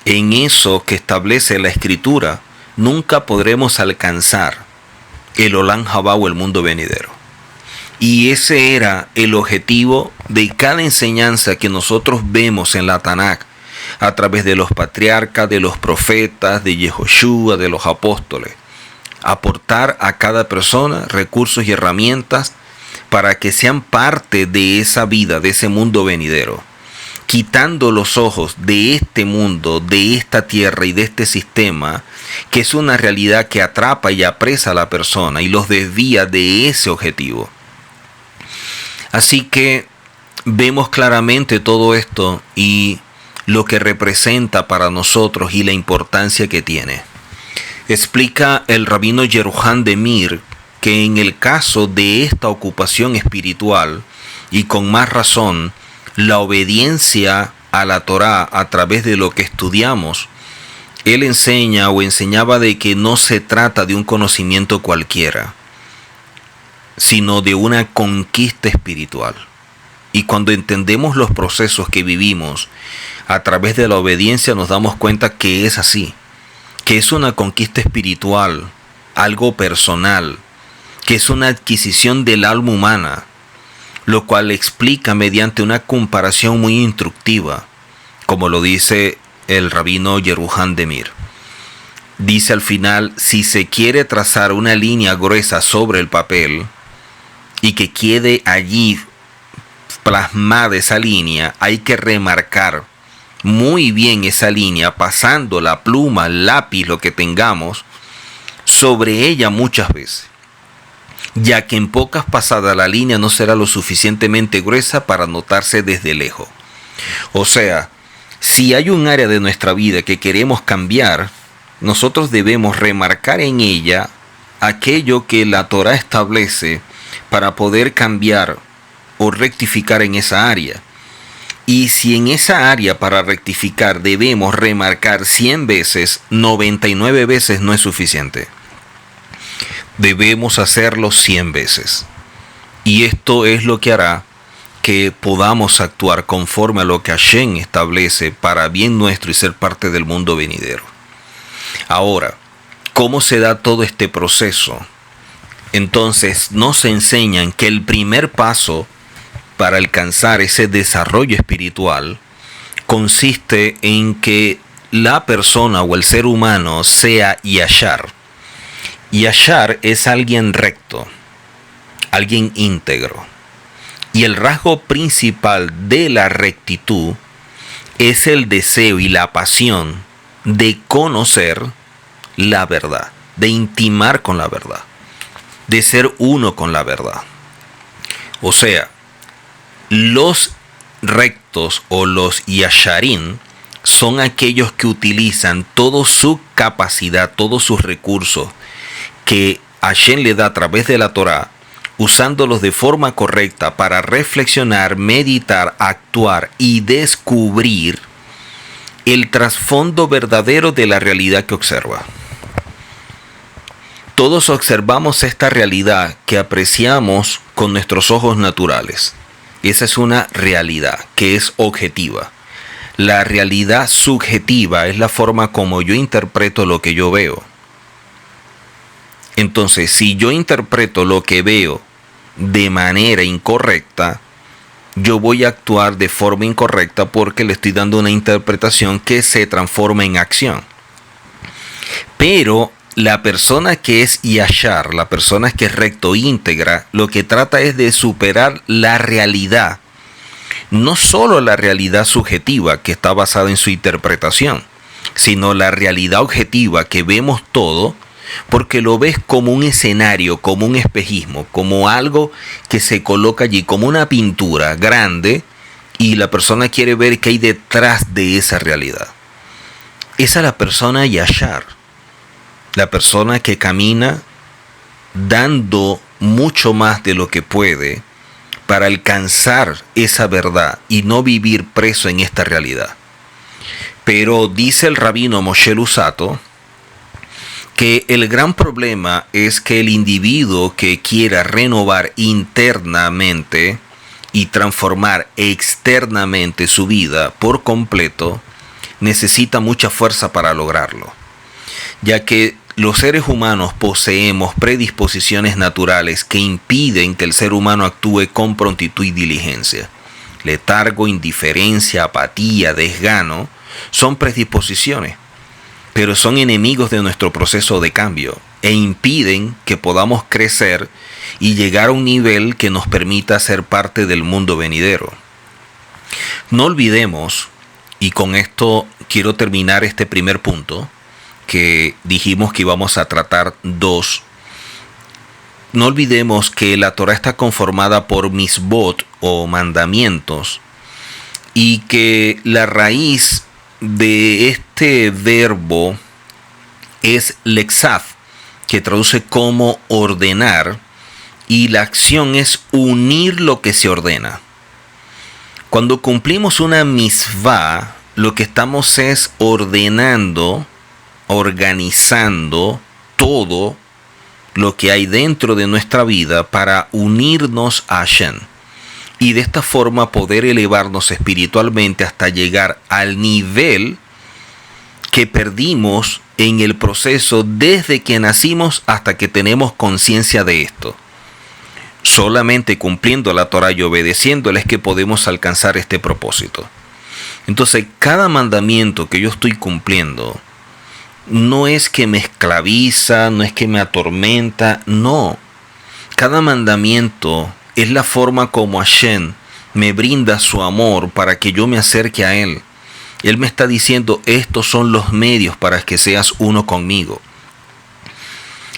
en eso que establece la Escritura, nunca podremos alcanzar el Olam Habá o el mundo venidero. Y ese era el objetivo de cada enseñanza que nosotros vemos en la Tanakh, a través de los patriarcas, de los profetas, de Yehoshua, de los apóstoles. Aportar a cada persona recursos y herramientas para que sean parte de esa vida, de ese mundo venidero, quitando los ojos de este mundo, de esta tierra y de este sistema, que es una realidad que atrapa y apresa a la persona y los desvía de ese objetivo. Así que vemos claramente todo esto y lo que representa para nosotros y la importancia que tiene. Explica el rabino Yeruhan de Mir que en el caso de esta ocupación espiritual, y con más razón, la obediencia a la Torá a través de lo que estudiamos, él enseña o enseñaba de que no se trata de un conocimiento cualquiera, sino de una conquista espiritual. Y cuando entendemos los procesos que vivimos a través de la obediencia, nos damos cuenta que es así, que es una conquista espiritual, algo personal, que es una adquisición del alma humana, lo cual explica mediante una comparación muy instructiva, como lo dice el rabino Yeruhan de Mir. Dice al final, si se quiere trazar una línea gruesa sobre el papel y que quede allí plasmada esa línea, hay que remarcar muy bien esa línea, pasando la pluma, el lápiz, lo que tengamos, sobre ella muchas veces, ya que en pocas pasadas la línea no será lo suficientemente gruesa para notarse desde lejos. O sea, si hay un área de nuestra vida que queremos cambiar, nosotros debemos remarcar en ella aquello que la Torá establece para poder cambiar o rectificar en esa área. Y si en esa área para rectificar debemos remarcar 100 veces, 99 veces no es suficiente. Debemos hacerlo 100 veces. Y esto es lo que hará que podamos actuar conforme a lo que Hashem establece para bien nuestro y ser parte del mundo venidero. Ahora, ¿cómo se da todo este proceso? Entonces nos enseñan que el primer paso para alcanzar ese desarrollo espiritual consiste en que la persona o el ser humano sea yashar. Yashar es alguien recto, alguien íntegro. Y el rasgo principal de la rectitud es el deseo y la pasión de conocer la verdad, de intimar con la verdad, de ser uno con la verdad. O sea, los rectos o los yasharim son aquellos que utilizan toda su capacidad, todos sus recursos que Hashem le da a través de la Torá, usándolos de forma correcta para reflexionar, meditar, actuar y descubrir el trasfondo verdadero de la realidad que observa. Todos observamos esta realidad que apreciamos con nuestros ojos naturales. Esa es una realidad que es objetiva. La realidad subjetiva es la forma como yo interpreto lo que yo veo. Entonces, si yo interpreto lo que veo de manera incorrecta, yo voy a actuar de forma incorrecta porque le estoy dando una interpretación que se transforma en acción. Pero la persona que es yashar, la persona que es recto íntegra, lo que trata es de superar la realidad. No solo la realidad subjetiva que está basada en su interpretación, sino la realidad objetiva que vemos todo, porque lo ves como un escenario, como un espejismo, como algo que se coloca allí, como una pintura grande, y la persona quiere ver qué hay detrás de esa realidad. Esa es la persona yashar, la persona que camina dando mucho más de lo que puede para alcanzar esa verdad y no vivir preso en esta realidad. Pero dice el rabino Moshe Luzzatto que el gran problema es que el individuo que quiera renovar internamente y transformar externamente su vida por completo, necesita mucha fuerza para lograrlo, ya que los seres humanos poseemos predisposiciones naturales que impiden que el ser humano actúe con prontitud y diligencia. Letargo, indiferencia, apatía, desgano son predisposiciones, pero son enemigos de nuestro proceso de cambio e impiden que podamos crecer y llegar a un nivel que nos permita ser parte del mundo venidero. No olvidemos, y con esto quiero terminar este primer punto, que dijimos que íbamos a tratar dos. No olvidemos que la Torá está conformada por misbot o mandamientos, y que la raíz de este verbo es lexaf, que traduce como ordenar, y la acción es unir lo que se ordena. Cuando cumplimos una misvá, lo que estamos es ordenando, organizando todo lo que hay dentro de nuestra vida para unirnos a Hashem y de esta forma poder elevarnos espiritualmente hasta llegar al nivel que perdimos en el proceso desde que nacimos hasta que tenemos conciencia de esto. Solamente cumpliendo la Torá y obedeciéndola es que podemos alcanzar este propósito. Entonces, cada mandamiento que yo estoy cumpliendo no es que me esclaviza, no es que me atormenta, no. Cada mandamiento es la forma como Hashem me brinda su amor para que yo me acerque a Él. Él me está diciendo, estos son los medios para que seas uno conmigo.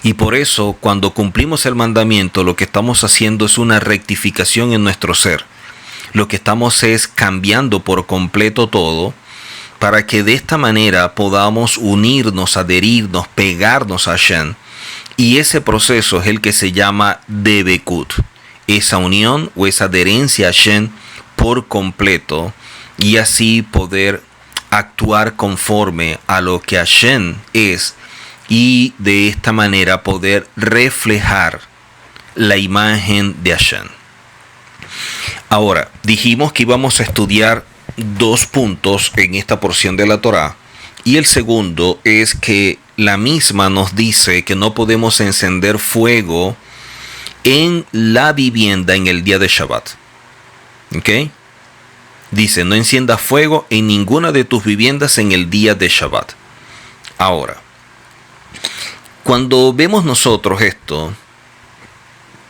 Y por eso, cuando cumplimos el mandamiento, lo que estamos haciendo es una rectificación en nuestro ser. Lo que estamos es cambiando por completo todo, para que de esta manera podamos unirnos, adherirnos, pegarnos a Hashem. Y ese proceso es el que se llama Debekut, esa unión o esa adherencia a Hashem por completo, y así poder actuar conforme a lo que Hashem es, y de esta manera poder reflejar la imagen de Hashem. Ahora, dijimos que íbamos a estudiar 2 puntos en esta porción de la Torá, y el segundo es que la misma nos dice que no podemos encender fuego en la vivienda en el día de Shabbat. ¿Ok? Dice, no enciendas fuego en ninguna de tus viviendas en el día de Shabbat. Ahora, cuando vemos nosotros esto,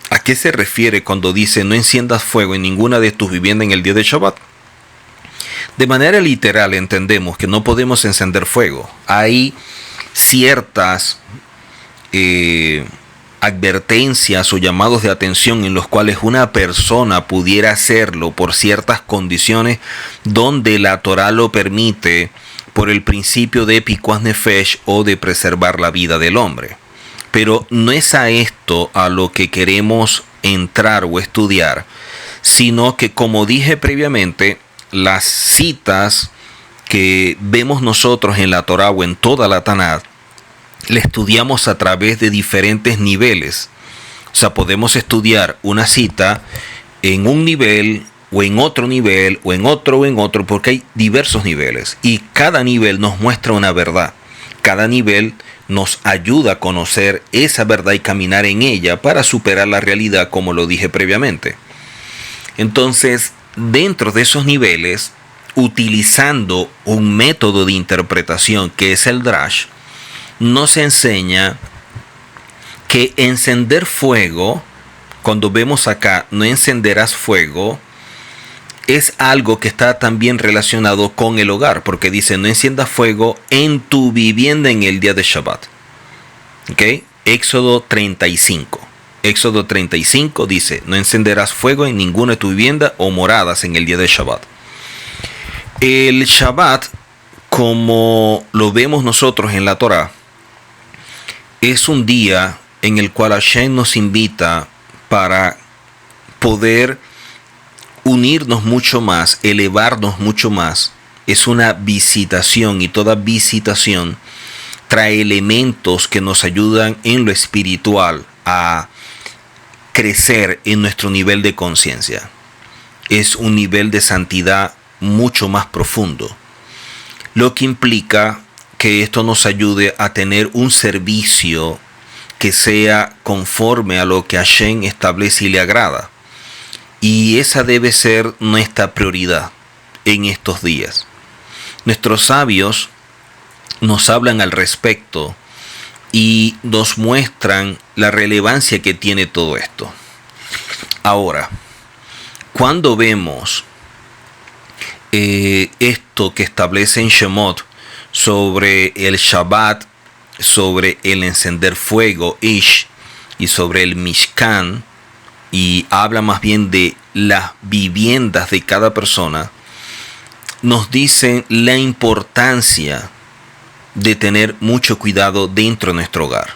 ¿a qué se refiere cuando dice no enciendas fuego en ninguna de tus viviendas en el día de Shabbat? De manera literal entendemos que no podemos encender fuego. Hay ciertas advertencias o llamados de atención en los cuales una persona pudiera hacerlo por ciertas condiciones donde la Torá lo permite por el principio de Pikuach Nefesh o de preservar la vida del hombre. Pero no es a esto a lo que queremos entrar o estudiar, sino que, como dije previamente, las citas que vemos nosotros en la Torá o en toda la Tanaj, la estudiamos a través de diferentes niveles. O sea, podemos estudiar una cita en un nivel, o en otro nivel, o en otro, porque hay diversos niveles. Y cada nivel nos muestra una verdad. Cada nivel nos ayuda a conocer esa verdad y caminar en ella para superar la realidad, como lo dije previamente. Entonces, dentro de esos niveles, utilizando un método de interpretación que es el Drash, nos enseña que encender fuego, cuando vemos acá, no encenderás fuego, es algo que está también relacionado con el hogar, porque dice, no enciendas fuego en tu vivienda en el día de Shabbat. ¿Ok? Éxodo 35. Éxodo 35 dice, no encenderás fuego en ninguna de tu vivienda o moradas en el día de Shabbat. El Shabbat, como lo vemos nosotros en la Torá, es un día en el cual Hashem nos invita para poder unirnos mucho más, elevarnos mucho más. Es una visitación, y toda visitación trae elementos que nos ayudan en lo espiritual a crecer en nuestro nivel de conciencia. Es un nivel de santidad mucho más profundo, lo que implica que esto nos ayude a tener un servicio que sea conforme a lo que Hashem establece y le agrada. Y esa debe ser nuestra prioridad en estos días. Nuestros sabios nos hablan al respecto y nos muestran la relevancia que tiene todo esto. Ahora, cuando vemos esto que establece en Shemot sobre el Shabbat, sobre el encender fuego, Ish, y sobre el Mishkan, y habla más bien de las viviendas de cada persona, nos dicen la importancia de tener mucho cuidado dentro de nuestro hogar.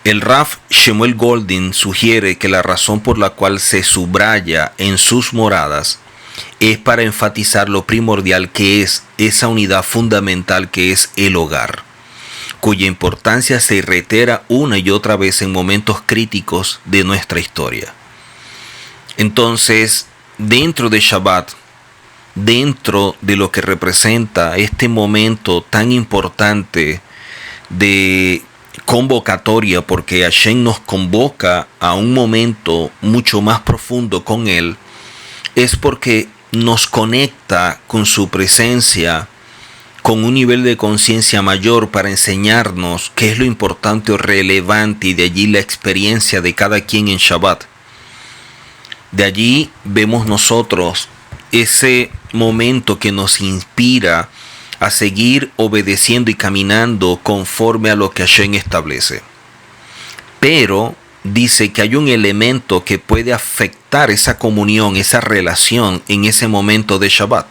El Rav Shemuel Goldin sugiere que la razón por la cual se subraya en sus moradas es para enfatizar lo primordial que es esa unidad fundamental que es el hogar, cuya importancia se reitera una y otra vez en momentos críticos de nuestra historia. Entonces, dentro de Shabbat, dentro de lo que representa este momento tan importante de convocatoria, porque Hashem nos convoca a un momento mucho más profundo con Él, es porque nos conecta con su presencia, con un nivel de conciencia mayor para enseñarnos qué es lo importante o relevante, y de allí la experiencia de cada quien en Shabbat. De allí vemos nosotros ese momento que nos inspira a seguir obedeciendo y caminando conforme a lo que Hashem establece. Pero dice que hay un elemento que puede afectar esa comunión, esa relación en ese momento de Shabbat.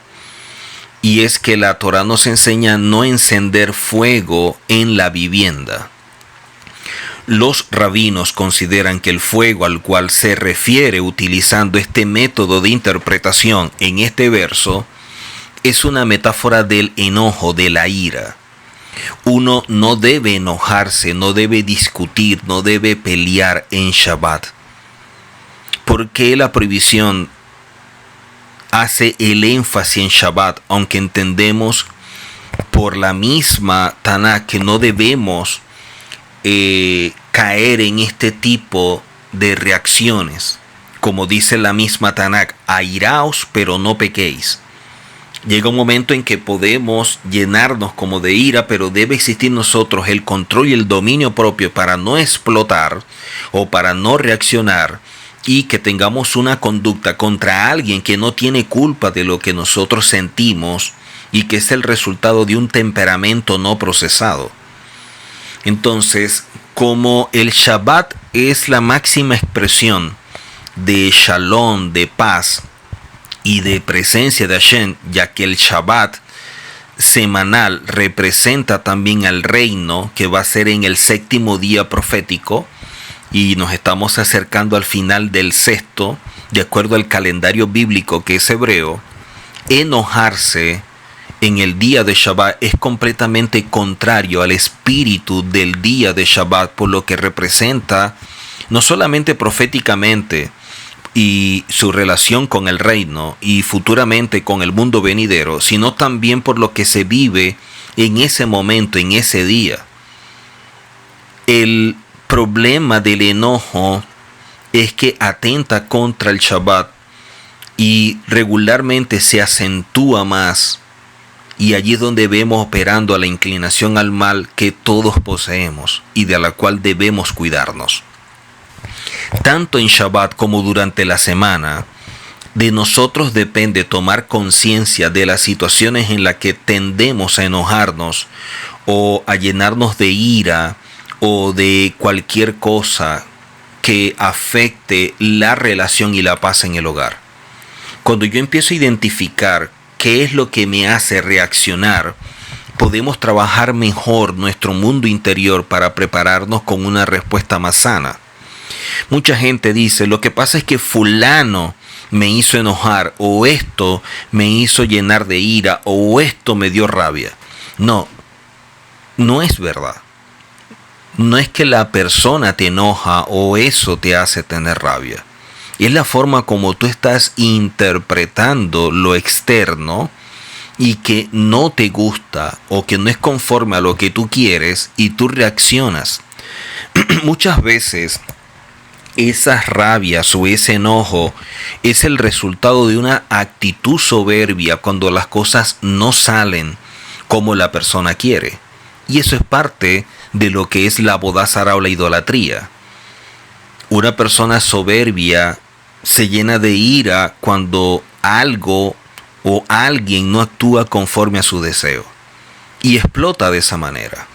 Y es que la Torah nos enseña a no encender fuego en la vivienda. Los rabinos consideran que el fuego al cual se refiere utilizando este método de interpretación en este verso es una metáfora del enojo, de la ira. Uno no debe enojarse, no debe discutir, no debe pelear en Shabbat. ¿Por qué la prohibición hace el énfasis en Shabbat? Aunque entendemos por la misma Tanakh que no debemos caer en este tipo de reacciones. Como dice la misma Tanakh, airaos pero no pequéis. Llega un momento en que podemos llenarnos como de ira, pero debe existir en nosotros el control y el dominio propio para no explotar o para no reaccionar y que tengamos una conducta contra alguien que no tiene culpa de lo que nosotros sentimos y que es el resultado de un temperamento no procesado. Entonces, como el Shabbat es la máxima expresión de Shalom, de paz y de presencia de Hashem, ya que el Shabbat semanal representa también al reino que va a ser en el séptimo día profético y nos estamos acercando al final del sexto, de acuerdo al calendario bíblico que es hebreo. Enojarse en el día de Shabbat es completamente contrario al espíritu del día de Shabbat, por lo que representa no solamente proféticamente y su relación con el reino y futuramente con el mundo venidero, sino también por lo que se vive en ese momento, en ese día. El problema del enojo es que atenta contra el Shabbat y regularmente se acentúa más. Y allí es donde vemos operando a la inclinación al mal que todos poseemos y de la cual debemos cuidarnos. Tanto en Shabbat como durante la semana, de nosotros depende tomar conciencia de las situaciones en las que tendemos a enojarnos o a llenarnos de ira o de cualquier cosa que afecte la relación y la paz en el hogar. Cuando yo empiezo a identificar qué es lo que me hace reaccionar, podemos trabajar mejor nuestro mundo interior para prepararnos con una respuesta más sana. Mucha gente dice, lo que pasa es que fulano me hizo enojar, o esto me hizo llenar de ira, o esto me dio rabia. No, no es verdad. No es que la persona te enoja o eso te hace tener rabia. Es la forma como tú estás interpretando lo externo y que no te gusta o que no es conforme a lo que tú quieres y tú reaccionas. Muchas veces esas rabias o ese enojo es el resultado de una actitud soberbia cuando las cosas no salen como la persona quiere. Y eso es parte de lo que es la avodah zará o la idolatría. Una persona soberbia se llena de ira cuando algo o alguien no actúa conforme a su deseo y explota de esa manera.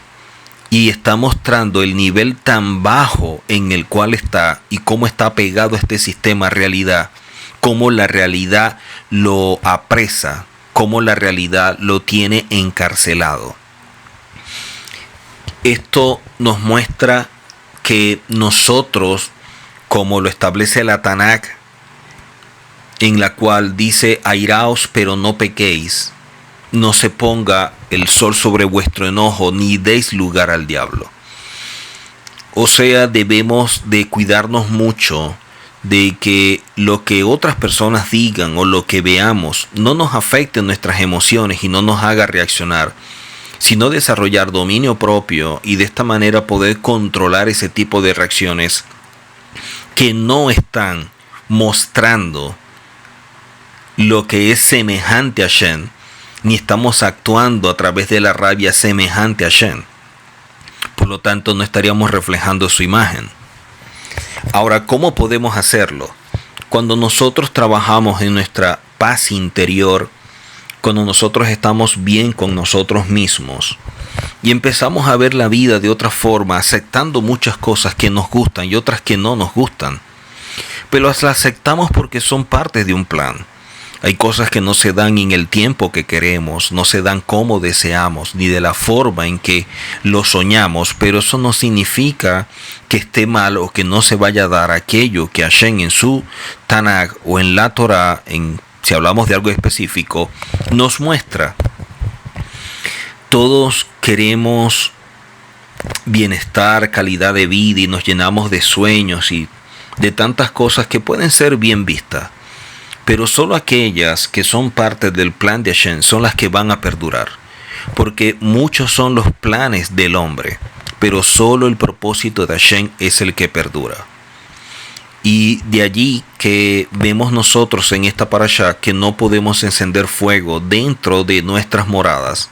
Y está mostrando el nivel tan bajo en el cual está y cómo está pegado a este sistema realidad, cómo la realidad lo apresa, cómo la realidad lo tiene encarcelado. Esto nos muestra que nosotros, como lo establece la Tanakh, en la cual dice airaos pero no pequéis, no se ponga el sol sobre vuestro enojo ni deis lugar al diablo. O sea, debemos de cuidarnos mucho de que lo que otras personas digan o lo que veamos no nos afecte nuestras emociones y no nos haga reaccionar, sino desarrollar dominio propio y de esta manera poder controlar ese tipo de reacciones que no están mostrando lo que es semejante a Hashem, ni estamos actuando a través de la rabia semejante a Hashem. Por lo tanto, no estaríamos reflejando su imagen. Ahora, ¿cómo podemos hacerlo? Cuando nosotros trabajamos en nuestra paz interior, cuando nosotros estamos bien con nosotros mismos y empezamos a ver la vida de otra forma, aceptando muchas cosas que nos gustan y otras que no nos gustan, pero las aceptamos porque son parte de un plan. Hay cosas que no se dan en el tiempo que queremos, no se dan como deseamos, ni de la forma en que lo soñamos, pero eso no significa que esté mal o que no se vaya a dar aquello que Hashem en su Tanakh o en la Torah, si hablamos de algo específico, nos muestra. Todos queremos bienestar, calidad de vida y nos llenamos de sueños y de tantas cosas que pueden ser bien vistas. Pero solo aquellas que son parte del plan de Hashem son las que van a perdurar. Porque muchos son los planes del hombre, pero solo el propósito de Hashem es el que perdura. Y de allí que vemos nosotros en esta parashá que no podemos encender fuego dentro de nuestras moradas,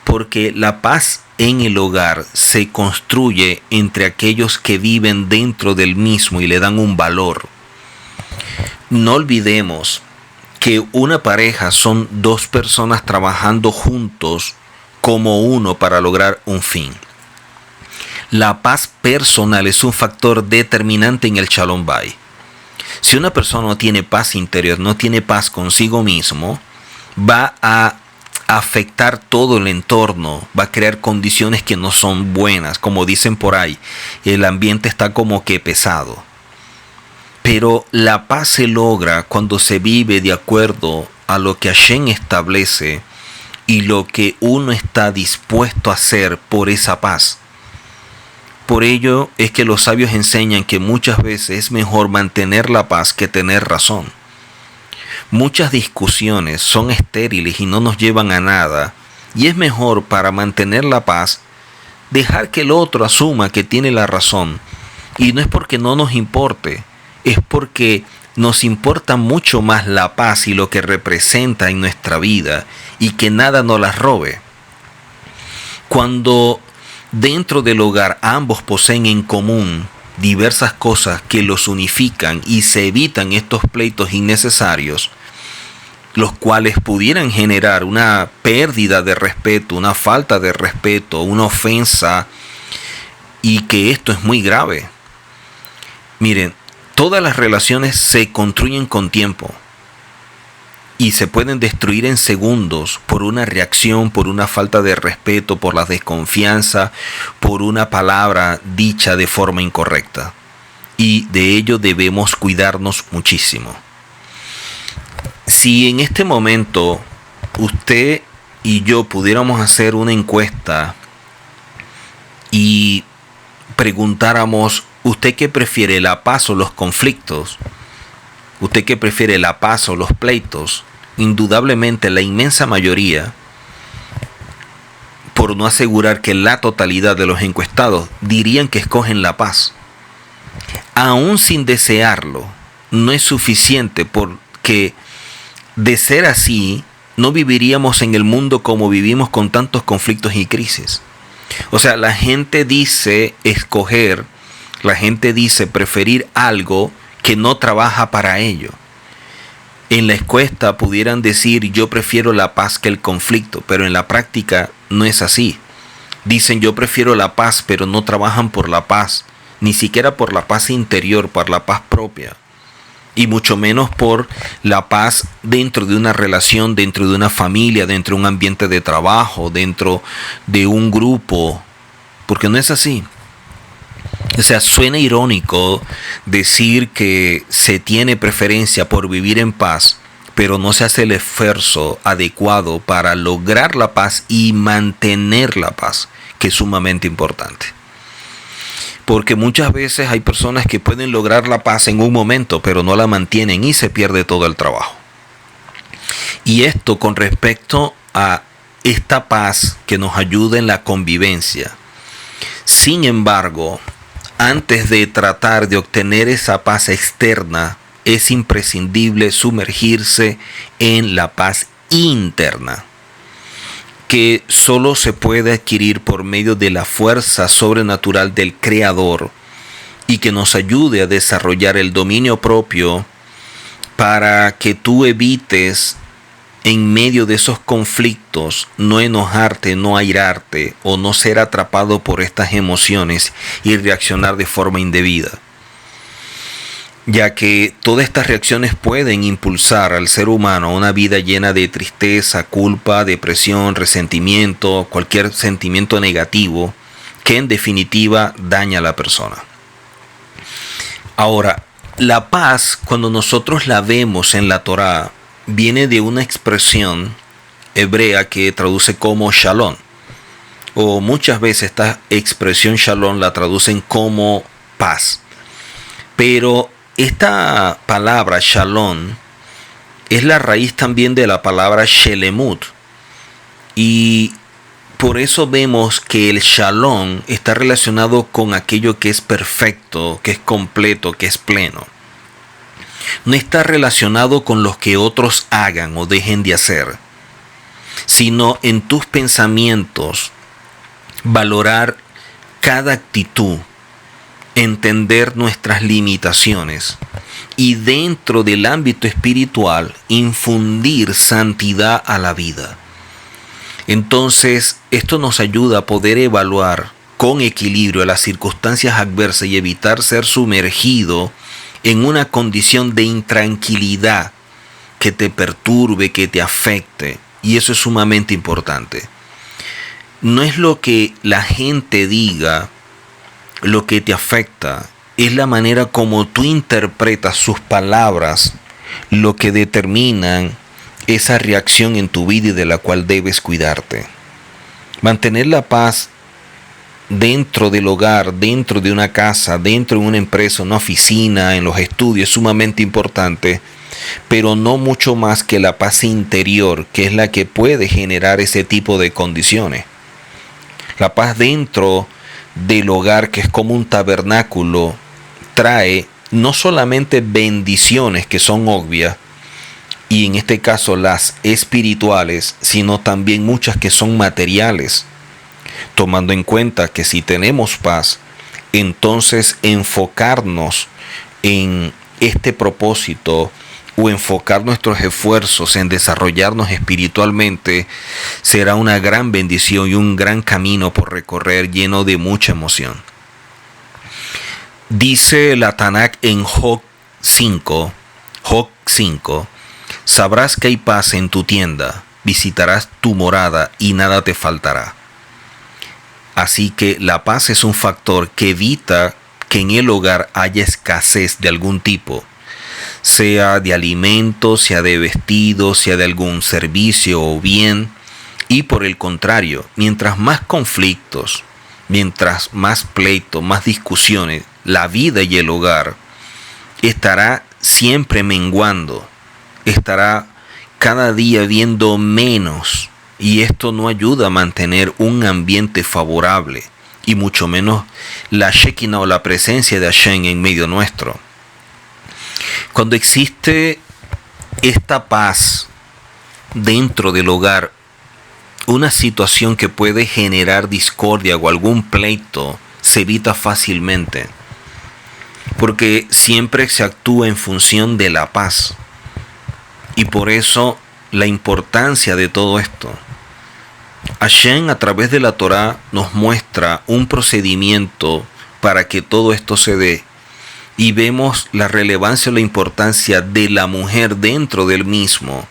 porque la paz en el hogar se construye entre aquellos que viven dentro del mismo y le dan un valor. No olvidemos que una pareja son dos personas trabajando juntos como uno para lograr un fin. La paz personal es un factor determinante en el Shalom Bayit. Si una persona no tiene paz interior, no tiene paz consigo mismo, va a afectar todo el entorno, va a crear condiciones que no son buenas, como dicen por ahí, el ambiente está como que pesado. Pero la paz se logra cuando se vive de acuerdo a lo que Hashem establece y lo que uno está dispuesto a hacer por esa paz. Por ello es que los sabios enseñan que muchas veces es mejor mantener la paz que tener razón. Muchas discusiones son estériles y no nos llevan a nada, y es mejor para mantener la paz dejar que el otro asuma que tiene la razón, y no es porque no nos importe, es porque nos importa mucho más la paz y lo que representa en nuestra vida y que nada nos la robe. Cuando dentro del hogar ambos poseen en común diversas cosas que los unifican y se evitan estos pleitos innecesarios, los cuales pudieran generar una pérdida de respeto, una falta de respeto, una ofensa, y que esto es muy grave. Miren, todas las relaciones se construyen con tiempo y se pueden destruir en segundos por una reacción, por una falta de respeto, por la desconfianza, por una palabra dicha de forma incorrecta. Y de ello debemos cuidarnos muchísimo. Si en este momento usted y yo pudiéramos hacer una encuesta y preguntáramos, ¿usted qué prefiere, la paz o los conflictos? ¿Usted qué prefiere, la paz o los pleitos? Indudablemente la inmensa mayoría, por no asegurar que la totalidad de los encuestados, dirían que escogen la paz. Aún sin desearlo, no es suficiente, porque de ser así, no viviríamos en el mundo como vivimos con tantos conflictos y crisis. O sea, la gente dice escoger, la gente dice preferir algo que no trabaja para ello. En la encuesta pudieran decir yo prefiero la paz que el conflicto, pero en la práctica no es así. Dicen yo prefiero la paz, pero no trabajan por la paz, ni siquiera por la paz interior, por la paz propia, y mucho menos por la paz dentro de una relación, dentro de una familia, dentro de un ambiente de trabajo, dentro de un grupo, porque no es así. O sea, suena irónico decir que se tiene preferencia por vivir en paz, pero no se hace el esfuerzo adecuado para lograr la paz y mantener la paz, que es sumamente importante. Porque muchas veces hay personas que pueden lograr la paz en un momento, pero no la mantienen y se pierde todo el trabajo. Y esto con respecto a esta paz que nos ayuda en la convivencia. Sin embargo, antes de tratar de obtener esa paz externa, es imprescindible sumergirse en la paz interna, que solo se puede adquirir por medio de la fuerza sobrenatural del Creador y que nos ayude a desarrollar el dominio propio para que tú evites en medio de esos conflictos, no enojarte, no airarte o no ser atrapado por estas emociones y reaccionar de forma indebida, ya que todas estas reacciones pueden impulsar al ser humano a una vida llena de tristeza, culpa, depresión, resentimiento, cualquier sentimiento negativo que en definitiva daña a la persona. Ahora, la paz, cuando nosotros la vemos en la Torá, viene de una expresión hebrea que traduce como shalom, o muchas veces esta expresión shalom la traducen como paz, pero esta palabra shalom es la raíz también de la palabra shelemut, y por eso vemos que el shalom está relacionado con aquello que es perfecto, que es completo, que es pleno. No está relacionado con lo que otros hagan o dejen de hacer, sino en tus pensamientos, valorar cada actitud, entender nuestras limitaciones y dentro del ámbito espiritual infundir santidad a la vida. Entonces, esto nos ayuda a poder evaluar con equilibrio las circunstancias adversas y evitar ser sumergido en una condición de intranquilidad que te perturbe, que te afecte. Y eso es sumamente importante. No es lo que la gente diga lo que te afecta, es la manera como tú interpretas sus palabras lo que determinan esa reacción en tu vida y de la cual debes cuidarte. Mantener la paz dentro del hogar, dentro de una casa, dentro de una empresa, una oficina, en los estudios es sumamente importante, pero no mucho más que la paz interior, que es la que puede generar ese tipo de condiciones. La paz dentro del hogar, que es como un tabernáculo, trae no solamente bendiciones que son obvias, y en este caso las espirituales, sino también muchas que son materiales, tomando en cuenta que si tenemos paz, entonces enfocarnos en este propósito o enfocar nuestros esfuerzos en desarrollarnos espiritualmente será una gran bendición y un gran camino por recorrer lleno de mucha emoción. Dice la Tanakh en Job 5, sabrás que hay paz en tu tienda, visitarás tu morada y nada te faltará. Así que la paz es un factor que evita que en el hogar haya escasez de algún tipo, sea de alimentos, sea de vestidos, sea de algún servicio o bien. Y por el contrario, mientras más conflictos, mientras más pleitos, más discusiones, la vida y el hogar estará siempre menguando, estará cada día viendo menos, y esto no ayuda a mantener un ambiente favorable y mucho menos la Shekinah o la presencia de Hashem en medio nuestro. Cuando existe esta paz dentro del hogar, una situación que puede generar discordia o algún pleito se evita fácilmente, porque siempre se actúa en función de la paz. Y por eso la importancia de todo esto. Hashem a través de la Torá nos muestra un procedimiento para que todo esto se dé. Y vemos la relevancia o la importancia de la mujer dentro del mismo,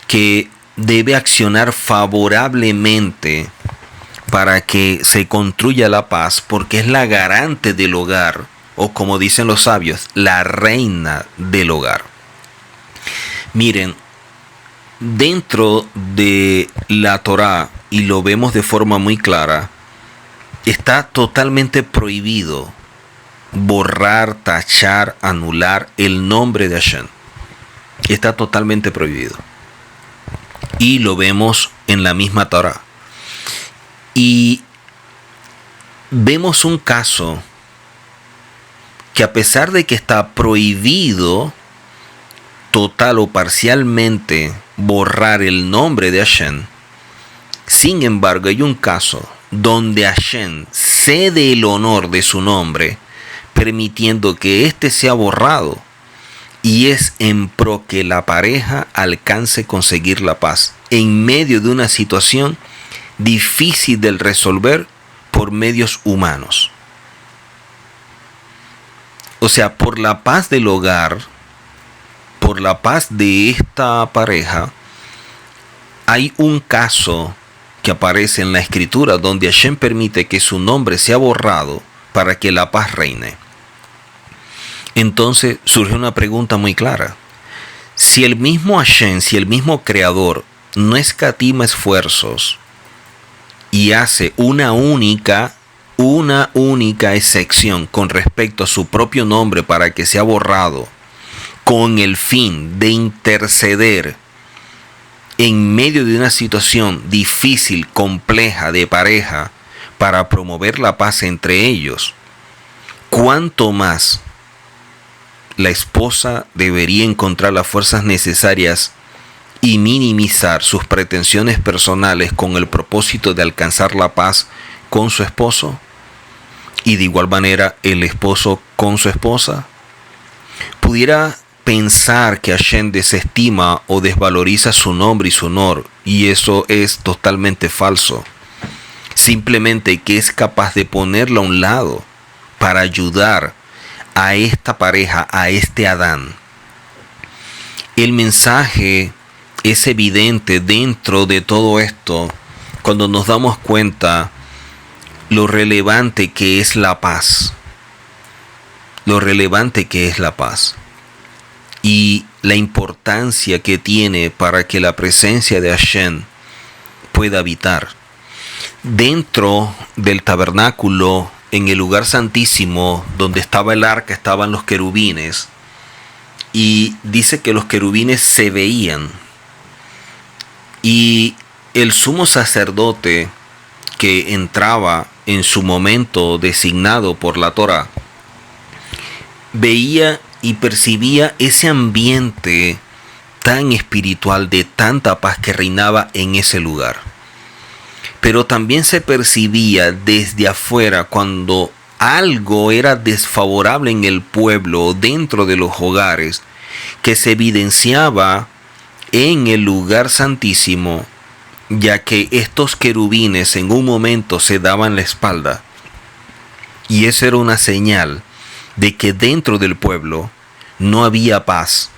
que debe accionar favorablemente para que se construya la paz, porque es la garante del hogar, o como dicen los sabios, la reina del hogar. Miren, dentro de la Torá, y lo vemos de forma muy clara, está totalmente prohibido borrar, tachar, anular el nombre de Hashem. Está totalmente prohibido. Y lo vemos en la misma Torá. Y vemos un caso que a pesar de que está prohibido total o parcialmente borrar el nombre de Hashem, sin embargo hay un caso donde Hashem cede el honor de su nombre, permitiendo que éste sea borrado, y es en pro que la pareja alcance conseguir la paz en medio de una situación difícil de resolver por medios humanos. O sea, por la paz del hogar, por la paz de esta pareja, hay un caso que aparece en la escritura donde Hashem permite que su nombre sea borrado para que la paz reine. Entonces surge una pregunta muy clara. Si el mismo Hashem, si el mismo Creador no escatima esfuerzos y hace una única excepción con respecto a su propio nombre para que sea borrado, con el fin de interceder en medio de una situación difícil, compleja de pareja, para promover la paz entre ellos, ¿cuánto más la esposa debería encontrar las fuerzas necesarias y minimizar sus pretensiones personales con el propósito de alcanzar la paz con su esposo? Y de igual manera el esposo con su esposa. Pudiera pensar que Hashem desestima o desvaloriza su nombre y su honor, y eso es totalmente falso. Simplemente que es capaz de ponerlo a un lado para ayudar a esta pareja, a este Adán. El mensaje es evidente dentro de todo esto cuando nos damos cuenta lo relevante que es la paz. Lo relevante que es la paz. Y la importancia que tiene para que la presencia de Hashem pueda habitar. Dentro del tabernáculo, en el lugar santísimo, donde estaba el arca, estaban los querubines. Y dice que los querubines se veían. Y el sumo sacerdote que entraba en su momento designado por la Torá, veía y percibía ese ambiente tan espiritual de tanta paz que reinaba en ese lugar. Pero también se percibía desde afuera cuando algo era desfavorable en el pueblo o dentro de los hogares, que se evidenciaba en el lugar santísimo, ya que estos querubines en un momento se daban la espalda. Y esa era una señal de que dentro del pueblo no había paz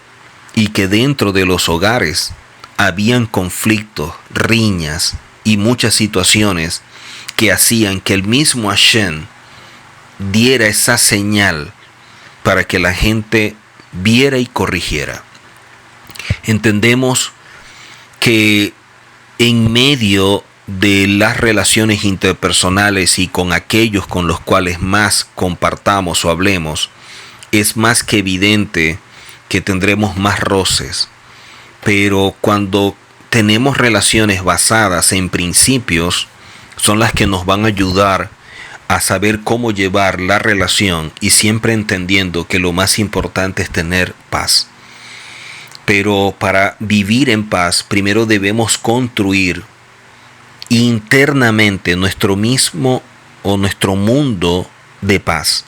y que dentro de los hogares habían conflictos, riñas y muchas situaciones que hacían que el mismo Hashem diera esa señal para que la gente viera y corrigiera. Entendemos que en medio de las relaciones interpersonales y con aquellos con los cuales más compartamos o hablemos, es más que evidente que tendremos más roces. Pero cuando tenemos relaciones basadas en principios, son las que nos van a ayudar a saber cómo llevar la relación, y siempre entendiendo que lo más importante es tener paz. Pero para vivir en paz, primero debemos construir internamente nuestro mismo o nuestro mundo de paz,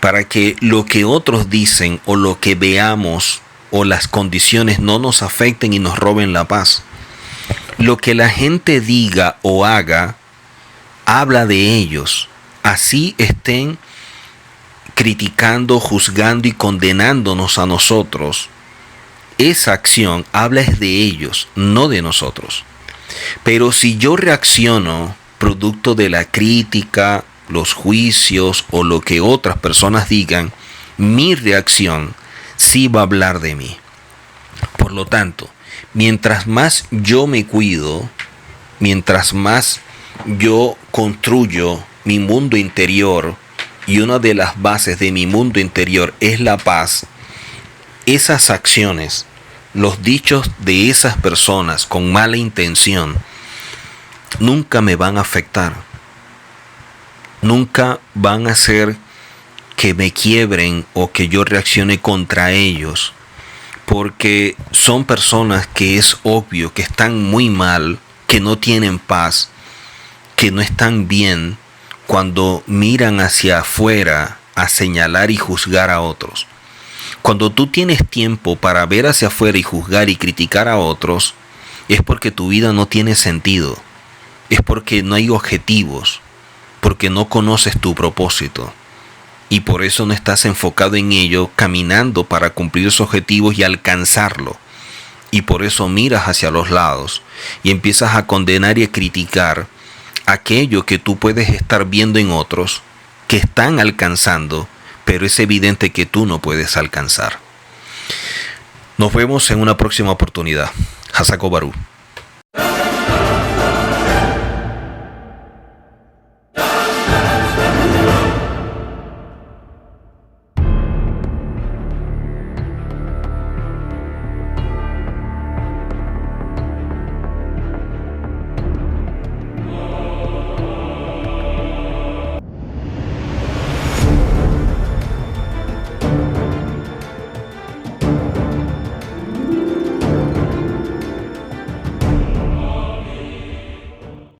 para que lo que otros dicen o lo que veamos o las condiciones no nos afecten y nos roben la paz. Lo que la gente diga o haga habla de ellos, así estén criticando, juzgando y condenándonos a nosotros. Esa acción habla es de ellos, no de nosotros. Pero si yo reacciono producto de la crítica, los juicios o lo que otras personas digan, mi reacción sí va a hablar de mí. Por lo tanto, mientras más yo me cuido, mientras más yo construyo mi mundo interior, y una de las bases de mi mundo interior es la paz, esas acciones, los dichos de esas personas con mala intención, nunca me van a afectar. Nunca van a hacer que me quiebren o que yo reaccione contra ellos, porque son personas que es obvio que están muy mal, que no tienen paz, que no están bien cuando miran hacia afuera a señalar y juzgar a otros. Cuando tú tienes tiempo para ver hacia afuera y juzgar y criticar a otros, es porque tu vida no tiene sentido, es porque no hay objetivos, porque no conoces tu propósito y por eso no estás enfocado en ello, caminando para cumplir esos objetivos y alcanzarlo. Y por eso miras hacia los lados y empiezas a condenar y a criticar aquello que tú puedes estar viendo en otros que están alcanzando, pero es evidente que tú no puedes alcanzar. Nos vemos en una próxima oportunidad. Hasako Baru.